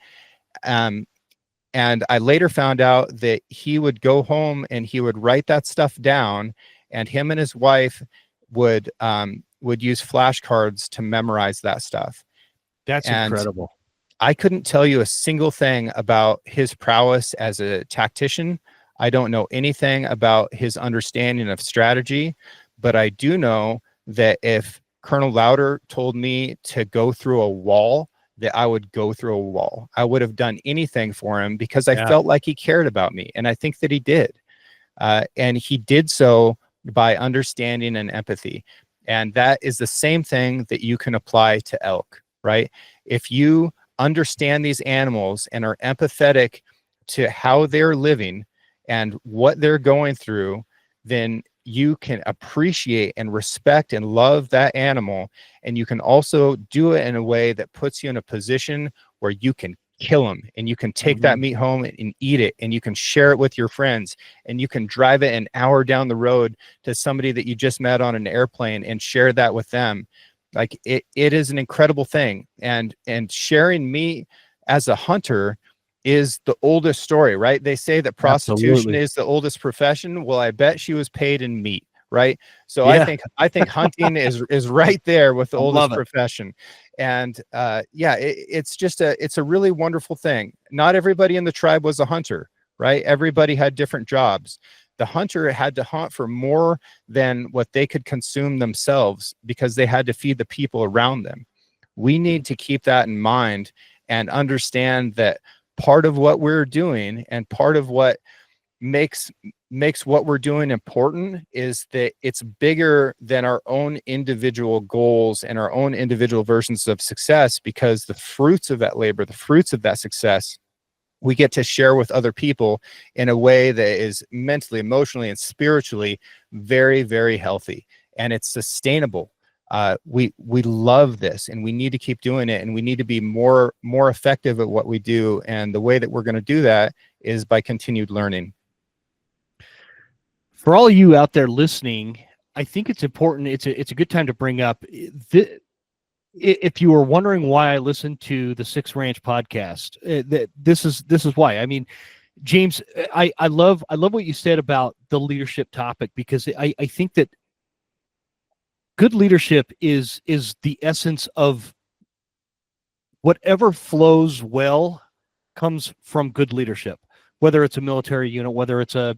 And I later found out that he would go home and he would write that stuff down, and him and his wife would use flashcards to memorize that stuff. That's And incredible. I couldn't tell you a single thing about his prowess as a tactician. I don't know anything about his understanding of strategy, but I do know that if Colonel Lauder told me to go through a wall, that I would go through a wall. I would have done anything for him, because I Yeah. felt like he cared about me. And I think that he did. And he did so by understanding and empathy. And that is the same thing that you can apply to elk, right? If you understand these animals and are empathetic to how they're living and what they're going through, then you can appreciate and respect and love that animal. And you can also do it in a way that puts you in a position where you can kill them, and you can take that meat home and eat it, and you can share it with your friends, and you can drive it an hour down the road to somebody that you just met on an airplane and share that with them. Like it is an incredible thing. And sharing meat as a hunter is the oldest story, right? They say that prostitution is the oldest profession. Well, I bet she was paid in meat, right? So I think hunting is right there with the oldest profession. And it's a really wonderful thing. Not everybody in the tribe was a hunter, right? Everybody had different jobs. The hunter had to hunt for more than what they could consume themselves, because they had to feed the people around them. We need to keep that in mind and understand that part of what we're doing, and part of what makes what we're doing important, is that it's bigger than our own individual goals and our own individual versions of success, because the fruits of that labor, the fruits of that success, we get to share with other people in a way that is mentally, emotionally, and spiritually very, very healthy, and it's sustainable. We love this, and we need to keep doing it, and we need to be more effective at what we do. And the way that we're going to do that is by continued learning. For all you out there listening, I think it's important. It's a good time to bring up if you were wondering why I listen to the Six Ranch podcast, this is why. I mean, James, I love what you said about the leadership topic, because I think that good leadership is the essence of whatever flows well comes from good leadership, whether it's a military unit, whether it's a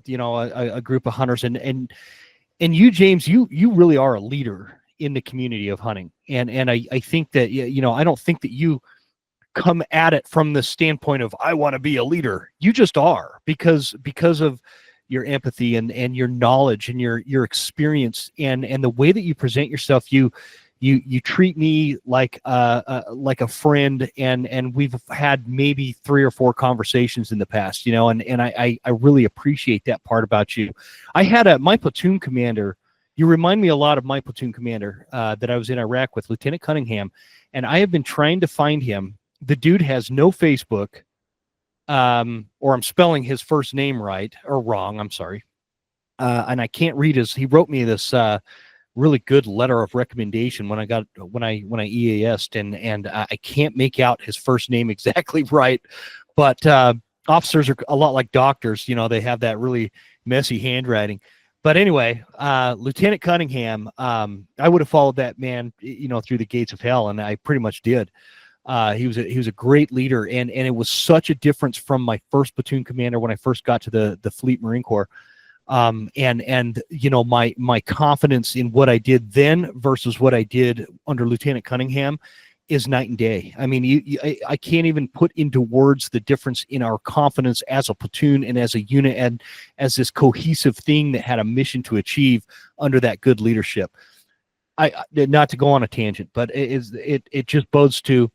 group of hunters, and you, James, you really are a leader in the community of hunting. And I think that, I don't think that you come at it from the standpoint of, I want to be a leader. You just are, because of your empathy and your knowledge and your experience and the way that you present yourself. You treat me like a friend, and we've had maybe 3 or 4 conversations in the past, and I really appreciate that part about you. I had my platoon commander. You remind me a lot of my platoon commander that I was in Iraq with, Lieutenant Cunningham, and I have been trying to find him. The dude has no Facebook, or I'm spelling his first name right or wrong. I'm sorry, and I can't read his. He wrote me this really good letter of recommendation when I EAS'd, and I can't make out his first name exactly right, but officers are a lot like doctors. They have that really messy handwriting. But anyway, Lieutenant Cunningham, I would have followed that man, through the gates of hell, and I pretty much did. He was a great leader, and it was such a difference from my first platoon commander when I first got to the Fleet Marine Corps. And my confidence in what I did then versus what I did under Lieutenant Cunningham is night and day. I mean, I can't even put into words the difference in our confidence as a platoon and as a unit, and as this cohesive thing that had a mission to achieve under that good leadership. I not to go on a tangent, but it just bodes to,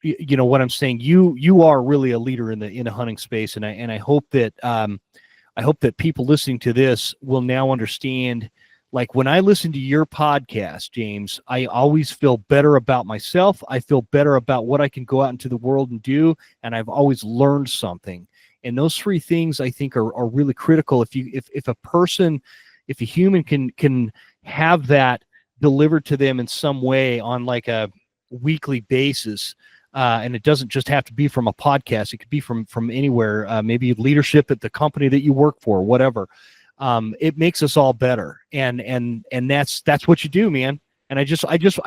what I'm saying. You are really a leader in the hunting space, and I hope that people listening to this will now understand. Like, when I listen to your podcast, James, I always feel better about myself. I feel better about what I can go out into the world and do, and I've always learned something. And those 3 things, I think, are really critical. If a human can have that delivered to them in some way on like a weekly basis, and it doesn't just have to be from a podcast. It could be from anywhere, maybe leadership at the company that you work for, whatever. It makes us all better, and that's what you do, man. And I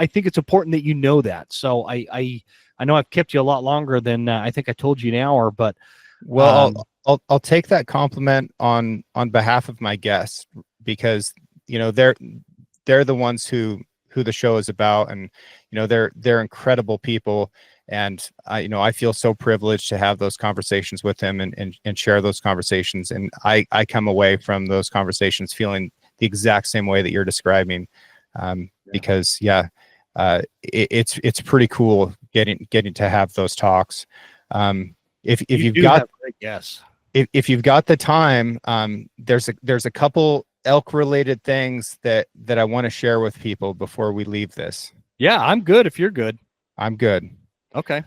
think it's important that you know that. So I know I've kept you a lot longer than I think I told you an hour, but well, I'll take that compliment on behalf of my guests, because they're the ones who the show is about, and they're incredible people. And I feel so privileged to have those conversations with them and share those conversations. And I come away from those conversations feeling the exact same way that you're describing, because it's pretty cool getting to have those talks. If you've got the time, there's a couple elk related things that I want to share with people before we leave this. Yeah, I'm good if you're good. I'm good. Okay.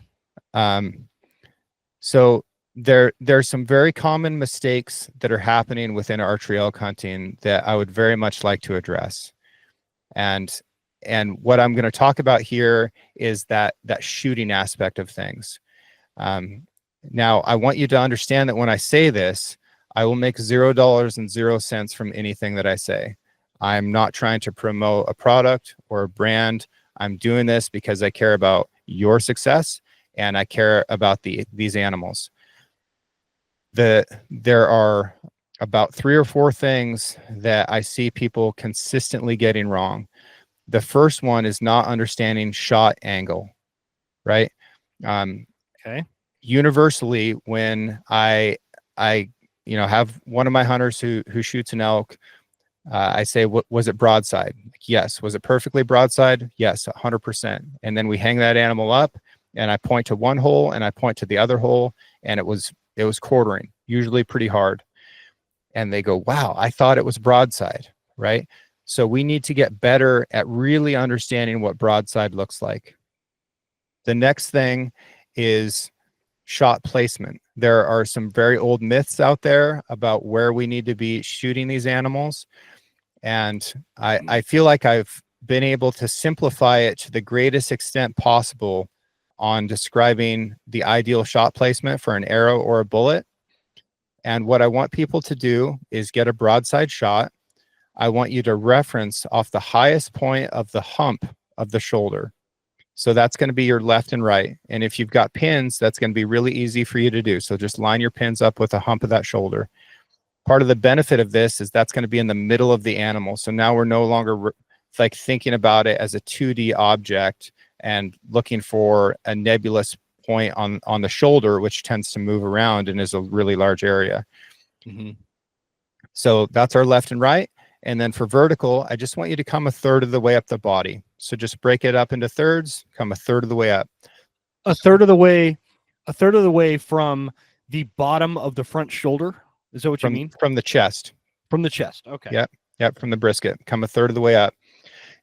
So there's some very common mistakes that are happening within archery elk hunting that I would very much like to address. And what I'm going to talk about here is that shooting aspect of things. Now, I want you to understand that when I say this, I will make $0 from anything that I say. I'm not trying to promote a product or a brand. I'm doing this because I care about your success and I care about these animals. There are about 3 or 4 things that I see people consistently getting wrong. The first one is not understanding shot angle, right? Okay. Universally, when I have one of my hunters who shoots an elk, I say, was it broadside? Yes. Was it perfectly broadside? Yes, 100%. And then we hang that animal up, and I point to one hole and I point to the other hole, and it was quartering, usually pretty hard. And they go, wow, I thought it was broadside, right? So we need to get better at really understanding what broadside looks like. The next thing is shot placement. There are some very old myths out there about where we need to be shooting these animals. And I feel like I've been able to simplify it to the greatest extent possible on describing the ideal shot placement for an arrow or a bullet. And what I want people to do is get a broadside shot. I want you to reference off the highest point of the hump of the shoulder. So that's going to be your left and right. And if you've got pins, that's going to be really easy for you to do. So just line your pins up with the hump of that shoulder. Part of the benefit of this is that's going to be in the middle of the animal. So now we're no longer like thinking about it as a 2D object and looking for a nebulous point on the shoulder, which tends to move around and is a really large area. Mm-hmm. So that's our left and right. And then for vertical, I just want you to come a third of the way up the body. So just break it up into thirds, come a third of the way up. A third of the way from the bottom of the front shoulder. Is that what you mean? From the chest. From the chest. Okay. Yep. From the brisket. Come a third of the way up.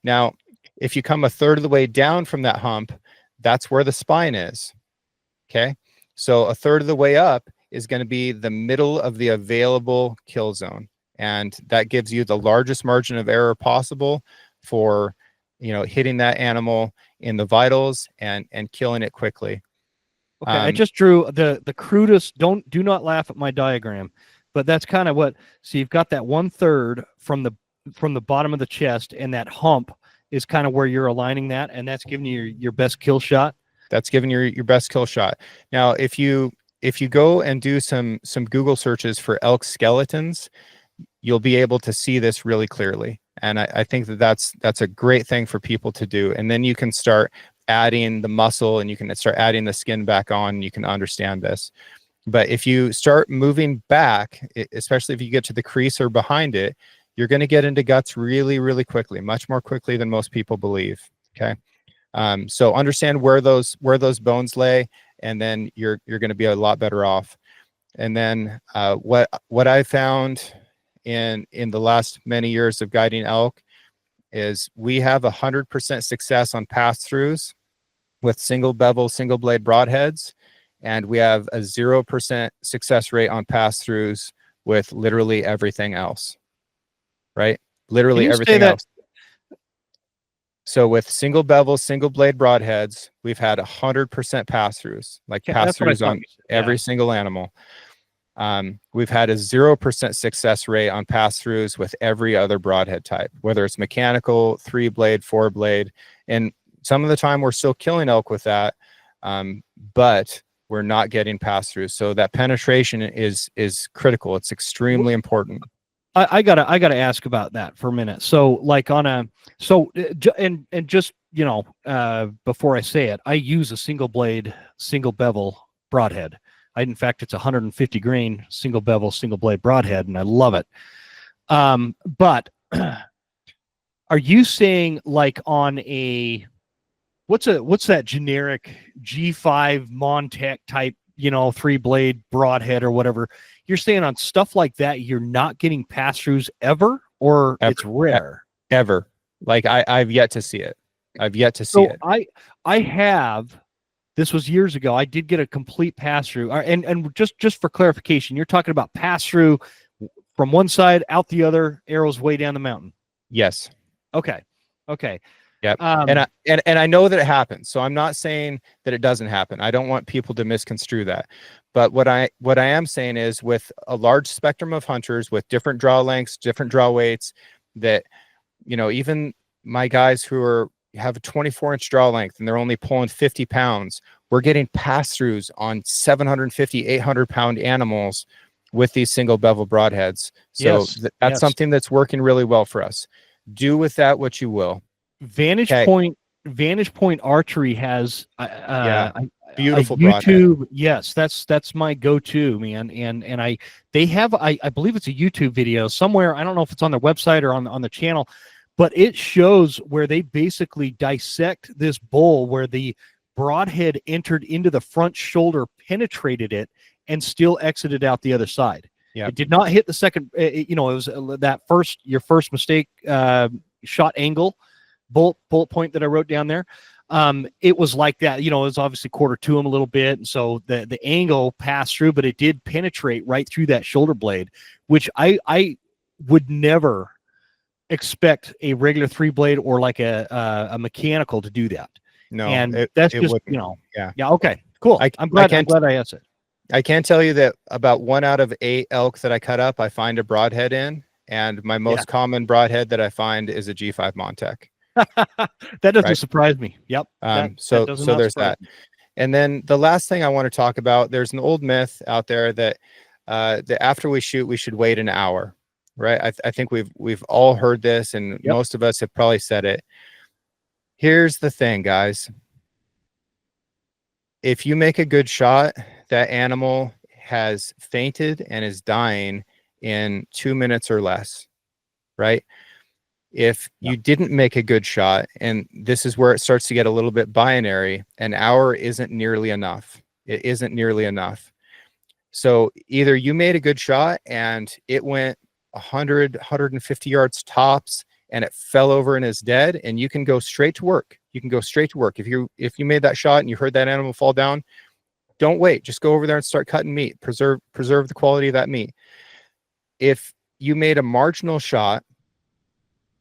Now, if you come a third of the way down from that hump, that's where the spine is. Okay. So a third of the way up is going to be the middle of the available kill zone. And that gives you the largest margin of error possible for, hitting that animal in the vitals and killing it quickly. Okay. I just drew the crudest, do not laugh at my diagram, but that's kind of what, so you've got that 1/3 from the bottom of the chest, and that hump is kind of where you're aligning that. And that's giving you your best kill shot. That's giving you your best kill shot. Now, if you go and do some Google searches for elk skeletons, you'll be able to see this really clearly. And I think that's a great thing for people to do. And then you can start adding the muscle and you can start adding the skin back on, and you can understand this. But if you start moving back, especially if you get to the crease or behind it, you're going to get into guts really, really quickly, much more quickly than most people believe. Okay. So understand where those bones lay, and then you're going to be a lot better off. And then what I found in the last many years of guiding elk is we have 100% success on pass-throughs with single bevel, single blade broadheads, and we have a 0% success rate on pass-throughs with literally everything else. Right? Literally everything else. So with single bevel, single blade broadheads, we've had 100% pass-throughs, pass-throughs on every single animal. We've had a 0% success rate on pass-throughs with every other broadhead type, whether it's mechanical, 3-blade, 4-blade. And some of the time we're still killing elk with that, but we're not getting pass-throughs. So that penetration is critical. It's extremely important. I gotta ask about that for a minute. So before I say it, I use a single blade, single bevel broadhead. In fact, it's 150 grain single bevel, single blade broadhead, and I love it. But are you saying like on a what's that generic G5 Montec type, 3-blade broadhead or whatever? You're saying on stuff like that, you're not getting pass-throughs ever, or Ever. it's rare? Ever. Like I've yet to see it. I've yet to see So it. I have. This was years ago. I did get a complete pass through, and just for clarification, you're talking about pass through from one side out the other, arrows way down the mountain. Yes. Okay. Okay. Yep. And I know that it happens. So I'm not saying that it doesn't happen. I don't want people to misconstrue that. But what I am saying is, with a large spectrum of hunters with different draw lengths, different draw weights, that, you know, even my guys who have a 24-inch draw length and they're only pulling 50 pounds, we're getting pass-throughs on 750, 800-pound animals with these single bevel broadheads. So that's something that's working really well for us. Do with that what you will. Vantage Point Archery has beautiful a YouTube. broadhead. Yes, that's my go-to, man. And they have I believe it's a YouTube video somewhere. I don't know if it's on their website or on the channel, but it shows where they basically dissect this bull where the broadhead entered into the front shoulder, penetrated it, and still exited out the other side. Yeah, it did not hit the second. It was your first mistake shot angle. Bullet point that I wrote down there. It was like that, it was obviously quarter to him a little bit, and so the angle passed through, but it did penetrate right through that shoulder blade, which I would never expect a regular 3-blade or like a mechanical to do that. No, and that's just wouldn't. Yeah. Okay, cool. I'm glad I asked it. I can tell you that about 1 out of 8 elk that I cut up, I find a broadhead in, and my most common broadhead that I find is a G5 Montec. That doesn't surprise me. Yep. So there's that. And then the last thing I want to talk about, there's an old myth out there that that after we shoot, we should wait an hour, right? I think we've all heard this, and most of us have probably said it. Here's the thing, guys. If you make a good shot, that animal has fainted and is dying in 2 minutes or less, right? If you didn't make a good shot, and this is where it starts to get a little bit binary, an hour isn't nearly enough. It isn't nearly enough. So either you made a good shot and it went 100, 150 yards tops and it fell over and is dead, and you can go straight to work. You can go straight to work. If you made that shot and you heard that animal fall down, don't wait. Just go over there and start cutting meat. Preserve the quality of that meat. If you made a marginal shot,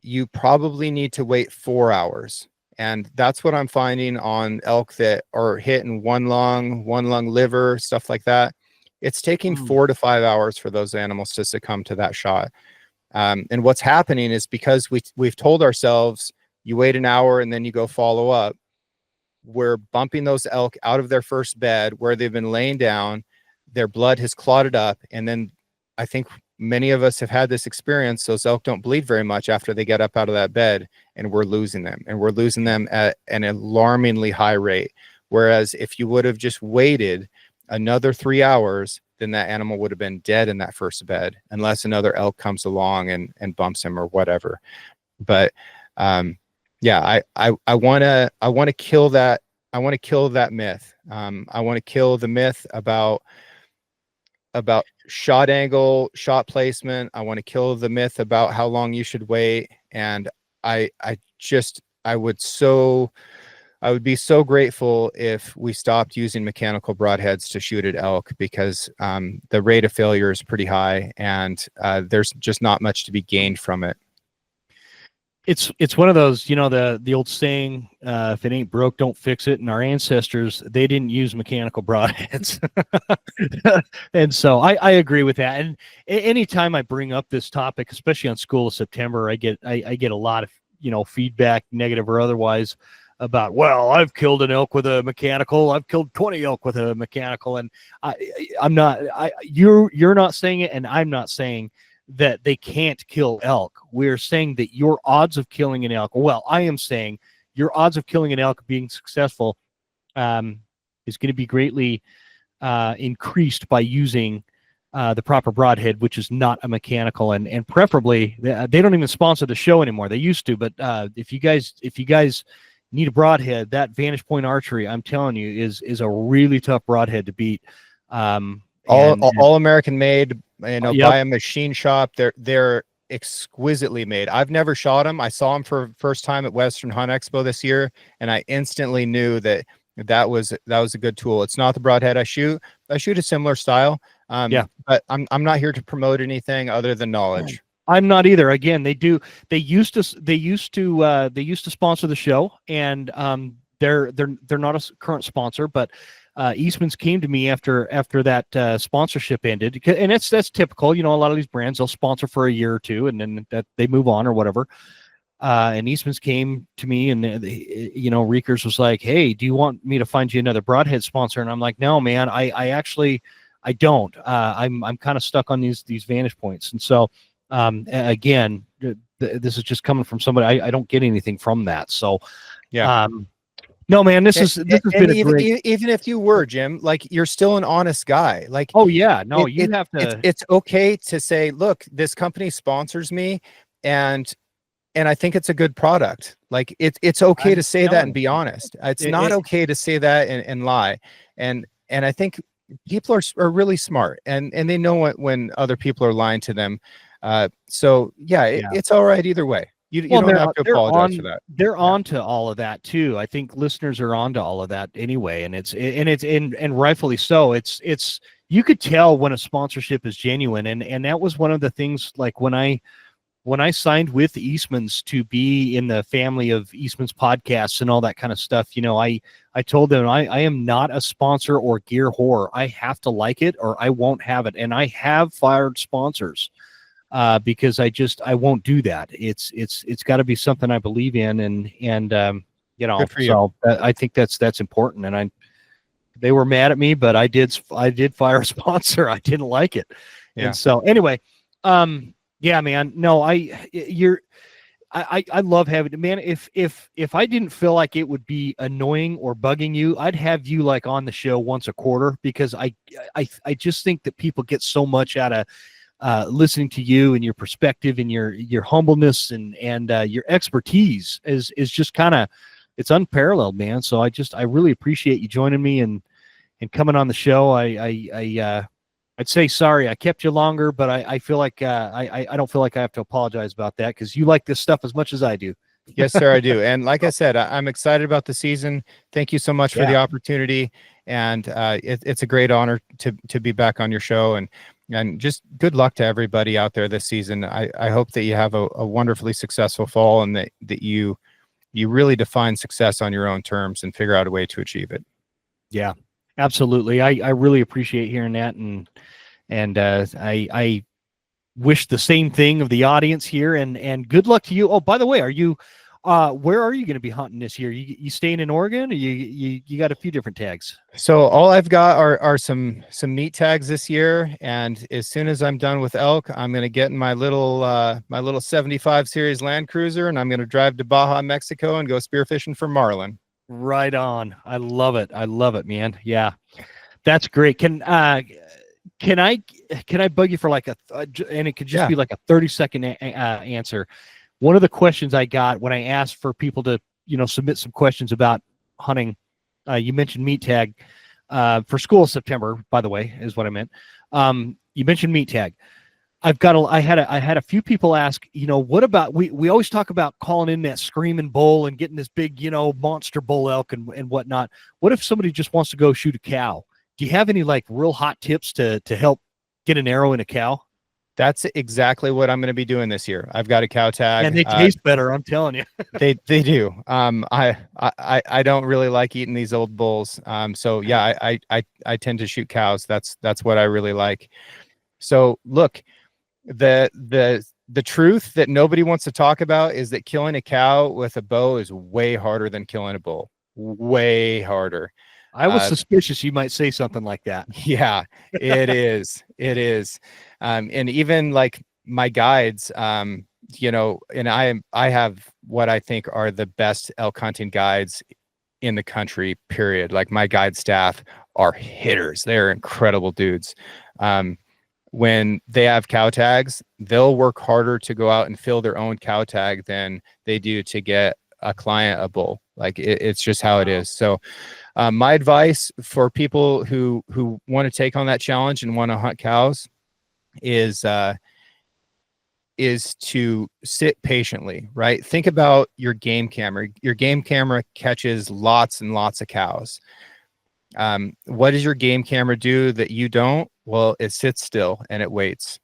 you probably need to wait 4 hours. And that's what I'm finding on elk that are hitting one lung liver, stuff like that. It's taking 4 to 5 hours for those animals to succumb to that shot. And what's happening is, because we've told ourselves you wait an hour and then you go follow up, we're bumping those elk out of their first bed where they've been laying down, their blood has clotted up, and then I think many of us have had this experience. Those elk don't bleed very much after they get up out of that bed, and we're losing them. And we're losing them at an alarmingly high rate. Whereas if you would have just waited another 3 hours, then that animal would have been dead in that first bed, unless another elk comes along and bumps him or whatever. But yeah, I want to kill that. I want to kill that myth. I want to kill the myth about shot angle, shot placement. I want to kill the myth about how long you should wait. And I would be so grateful if we stopped using mechanical broadheads to shoot at elk, because the rate of failure is pretty high, and there's just not much to be gained from it. It's one of those, the old saying, if it ain't broke, don't fix it. And our ancestors, they didn't use mechanical broadheads. And so I agree with that. And anytime I bring up this topic, especially on School of September, I get a lot of, feedback, negative or otherwise, about, well, I've killed an elk with a mechanical. I've killed 20 elk with a mechanical. And you're not saying it, and I'm not saying that they can't kill elk. We're saying that your odds of killing an elk, well, I am saying your odds of killing an elk being successful is going to be greatly increased by using the proper broadhead, which is not a mechanical, and preferably they don't even sponsor the show anymore. They used to, but if you guys need a broadhead, that Vantage Point Archery, I'm telling you, is a really tough broadhead to beat. All American made, by a machine shop. They're exquisitely made. I've never shot them. I saw them for first time at Western Hunt Expo this year, and I instantly knew that was a good tool. It's not the broadhead I shoot. I shoot a similar style. Yeah. But I'm not here to promote anything other than knowledge. I'm not either. Again, they used to sponsor the show, and they're not a current sponsor, but Eastman's came to me after that sponsorship ended, and that's typical. A lot of these brands, they'll sponsor for a year or two, and then that they move on or whatever. And Eastman's came to me, and Reekers was like, "Hey, do you want me to find you another broadhead sponsor?" And I'm like, "No, man, I actually don't. I'm kind of stuck on these Vantage points." And so again, this is just coming from somebody. I don't get anything from that. So yeah. No, man, this has been a great. Even if you were, Jim, like, you're still an honest guy. Like, oh yeah, no, you have to. It's okay to say, look, this company sponsors me, and I think it's a good product. Like, it's okay to say that and be honest. It's not okay to say that and lie. And I think people are really smart, and they know when other people are lying to them. So yeah, it's all right either way. You don't have to apologize for that. They're on to all of that too. I think listeners are on to all of that anyway, and rightfully so. It's you could tell when a sponsorship is genuine, and that was one of the things. Like when I signed with Eastman's to be in the family of Eastman's podcasts and all that kind of stuff, I told them I am not a sponsor or gear whore. I have to like it or I won't have it, and I have fired sponsors. Because I won't do that. It's got to be something I believe in, and so I think that's important. And they were mad at me, but I did fire a sponsor. I didn't like it, and so anyway, yeah, man. No, I love having, man. If I didn't feel like it would be annoying or bugging you, I'd have you like on the show once a quarter, because I just think that people get so much out of listening to you and your perspective and your humbleness and your expertise is just kind of, it's unparalleled, man. So I really appreciate you joining me and coming on the show. I'd say sorry I kept you longer, but I feel like I don't feel like I have to apologize about that, because you like this stuff as much as I do. Yes, sir, I do. And like I said, I'm excited about the season. Thank you so much for the opportunity. And it's a great honor to be back on your show, and just good luck to everybody out there this season. I hope that you have a wonderfully successful fall, and that you really define success on your own terms and figure out a way to achieve it. Yeah, absolutely. I really appreciate hearing that. And I wish the same thing of the audience here, and good luck to you. Oh, by the way, where are you going to be hunting this year? You staying in Oregon, or you got a few different tags? So all I've got are some meat tags this year, and as soon as I'm done with elk, I'm going to get in my little 75 series Land Cruiser, and I'm going to drive to Baja, Mexico, and go spearfishing for marlin. Right on. I love it, man. Yeah, that's great. Can I bug you for like and it could just be like a 30-second answer. One of the questions I got when I asked for people to, submit some questions about hunting, you mentioned meat tag for school September, by the way, is what I meant. You mentioned meat tag. I had a few people ask, what about, we always talk about calling in that screaming bull and getting this big, monster bull elk and whatnot. What if somebody just wants to go shoot a cow? Do you have any like real hot tips to help get an arrow in a cow? That's exactly what I'm going to be doing this year. I've got a cow tag, and they taste better. I'm telling you, they do. I don't really like eating these old bulls. So yeah, I tend to shoot cows. That's what I really like. So look, the truth that nobody wants to talk about is that killing a cow with a bow is way harder than killing a bull. Way harder. I was suspicious you might say something like that. Yeah, it is. It is. And even like my guides, and I have what I think are the best elk hunting guides in the country, period. Like, my guide staff are hitters. They're incredible dudes. When they have cow tags, they'll work harder to go out and fill their own cow tag than they do to get a client a bull. Like, it's just how it is. So my advice for people who want to take on that challenge and want to hunt cows is is to sit patiently, right? Think about your game camera. Your game camera catches lots and lots of cows. What does your game camera do that you don't? Well, it sits still and it waits.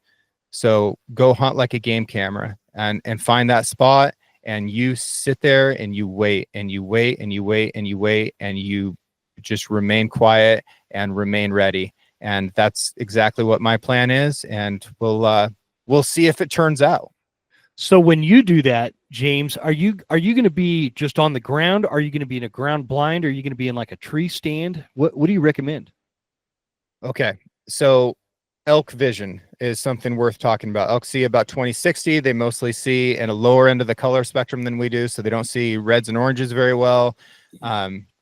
So go hunt like a game camera and find that spot, and you sit there and you wait and you wait and you wait and you wait and you just remain quiet and remain ready. And that's exactly what my plan is. And we'll see if it turns out. So when you do that, James, are you going to be just on the ground? Are you going to be in a ground blind? Are you going to be in like a tree stand? What do you recommend? Okay. So elk vision is something worth talking about. Elk see about 20/60. They mostly see in a lower end of the color spectrum than we do. So they don't see reds and oranges very well.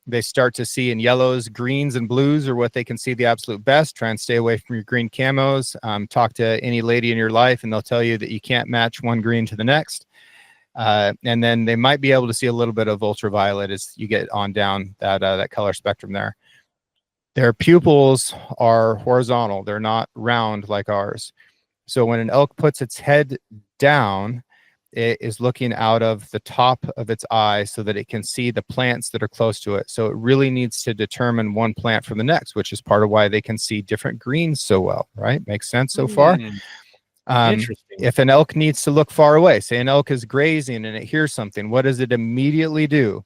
They start to see in yellows, greens, and blues are what they can see the absolute best. Try and stay away from your green camos. Talk to any lady in your life, and they'll tell you that you can't match one green to the next. And then they might be able to see a little bit of ultraviolet as you get on down that color spectrum there. Their pupils are horizontal. They're not round like ours. So when an elk puts its head down, it is looking out of the top of its eye so that it can see the plants that are close to it. So it really needs to determine one plant from the next, which is part of why they can see different greens so well, right? Makes sense so far? Interesting. If an elk needs to look far away, say an elk is grazing and it hears something, what does it immediately do?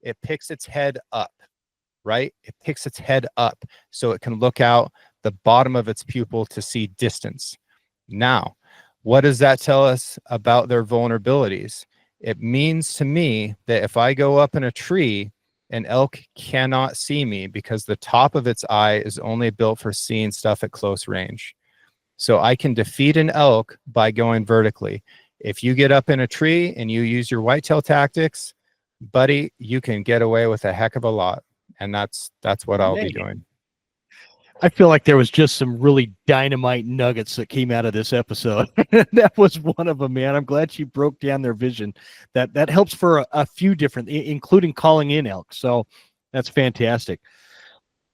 It picks its head up, right? It picks its head up so it can look out the bottom of its pupil to see distance. Now, what does that tell us about their vulnerabilities? It means to me that if I go up in a tree, an elk cannot see me because the top of its eye is only built for seeing stuff at close range. So I can defeat an elk by going vertically. If you get up in a tree and you use your whitetail tactics, buddy, you can get away with a heck of a lot. And that's what I'll be doing. I feel like there was just some really dynamite nuggets that came out of this episode. That was one of them, man. I'm glad she broke down their vision. That helps for a few different, including calling in elk. So that's fantastic.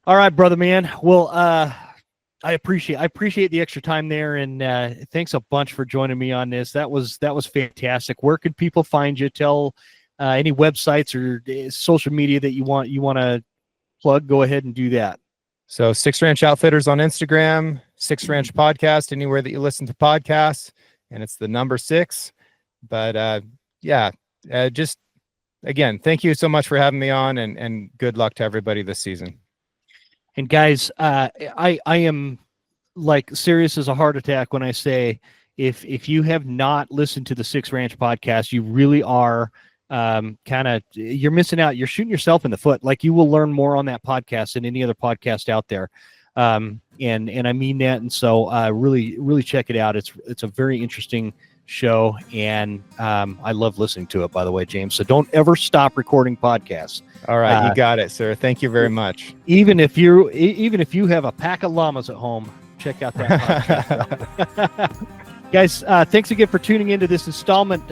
All right, brother, man. Well, I appreciate the extra time there, and thanks a bunch for joining me on this. That was fantastic. Where could people find you? Tell any websites or social media that you want to plug. Go ahead and do that. So Six Ranch Outfitters on Instagram, Six Ranch Podcast, anywhere that you listen to podcasts, and it's the number 6. But just again, thank you so much for having me on, and good luck to everybody this season. And guys, I am like serious as a heart attack when I say if you have not listened to the Six Ranch Podcast, you really are you're missing out. You're shooting yourself in the foot. Like, you will learn more on that podcast than any other podcast out there. And I mean that. And so really check it out. It's a very interesting show, and I love listening to it, by the way, James. So don't ever stop recording podcasts. All right, you got it, sir. Thank you very much. Even if you have a pack of llamas at home, check out that podcast. Guys, thanks again for tuning into this installment.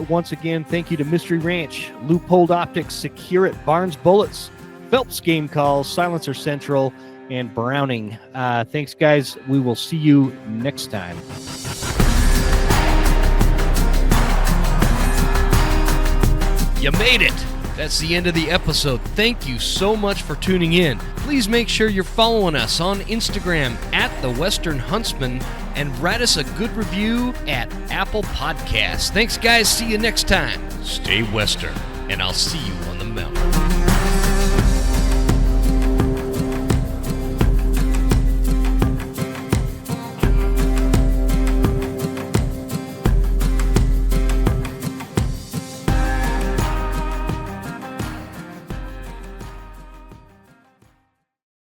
Once again, thank you to Mystery Ranch, Loophole Optics, Secure It, Barnes Bullets, Phelps Game Calls, Silencer Central, and Browning. Thanks, guys. We will see you next time. You made it. That's the end of the episode. Thank you so much for tuning in. Please make sure you're following us on Instagram at the Western Huntsman, and write us a good review at Apple Podcasts. Thanks, guys. See you next time. Stay Western, and I'll see you on the mountain.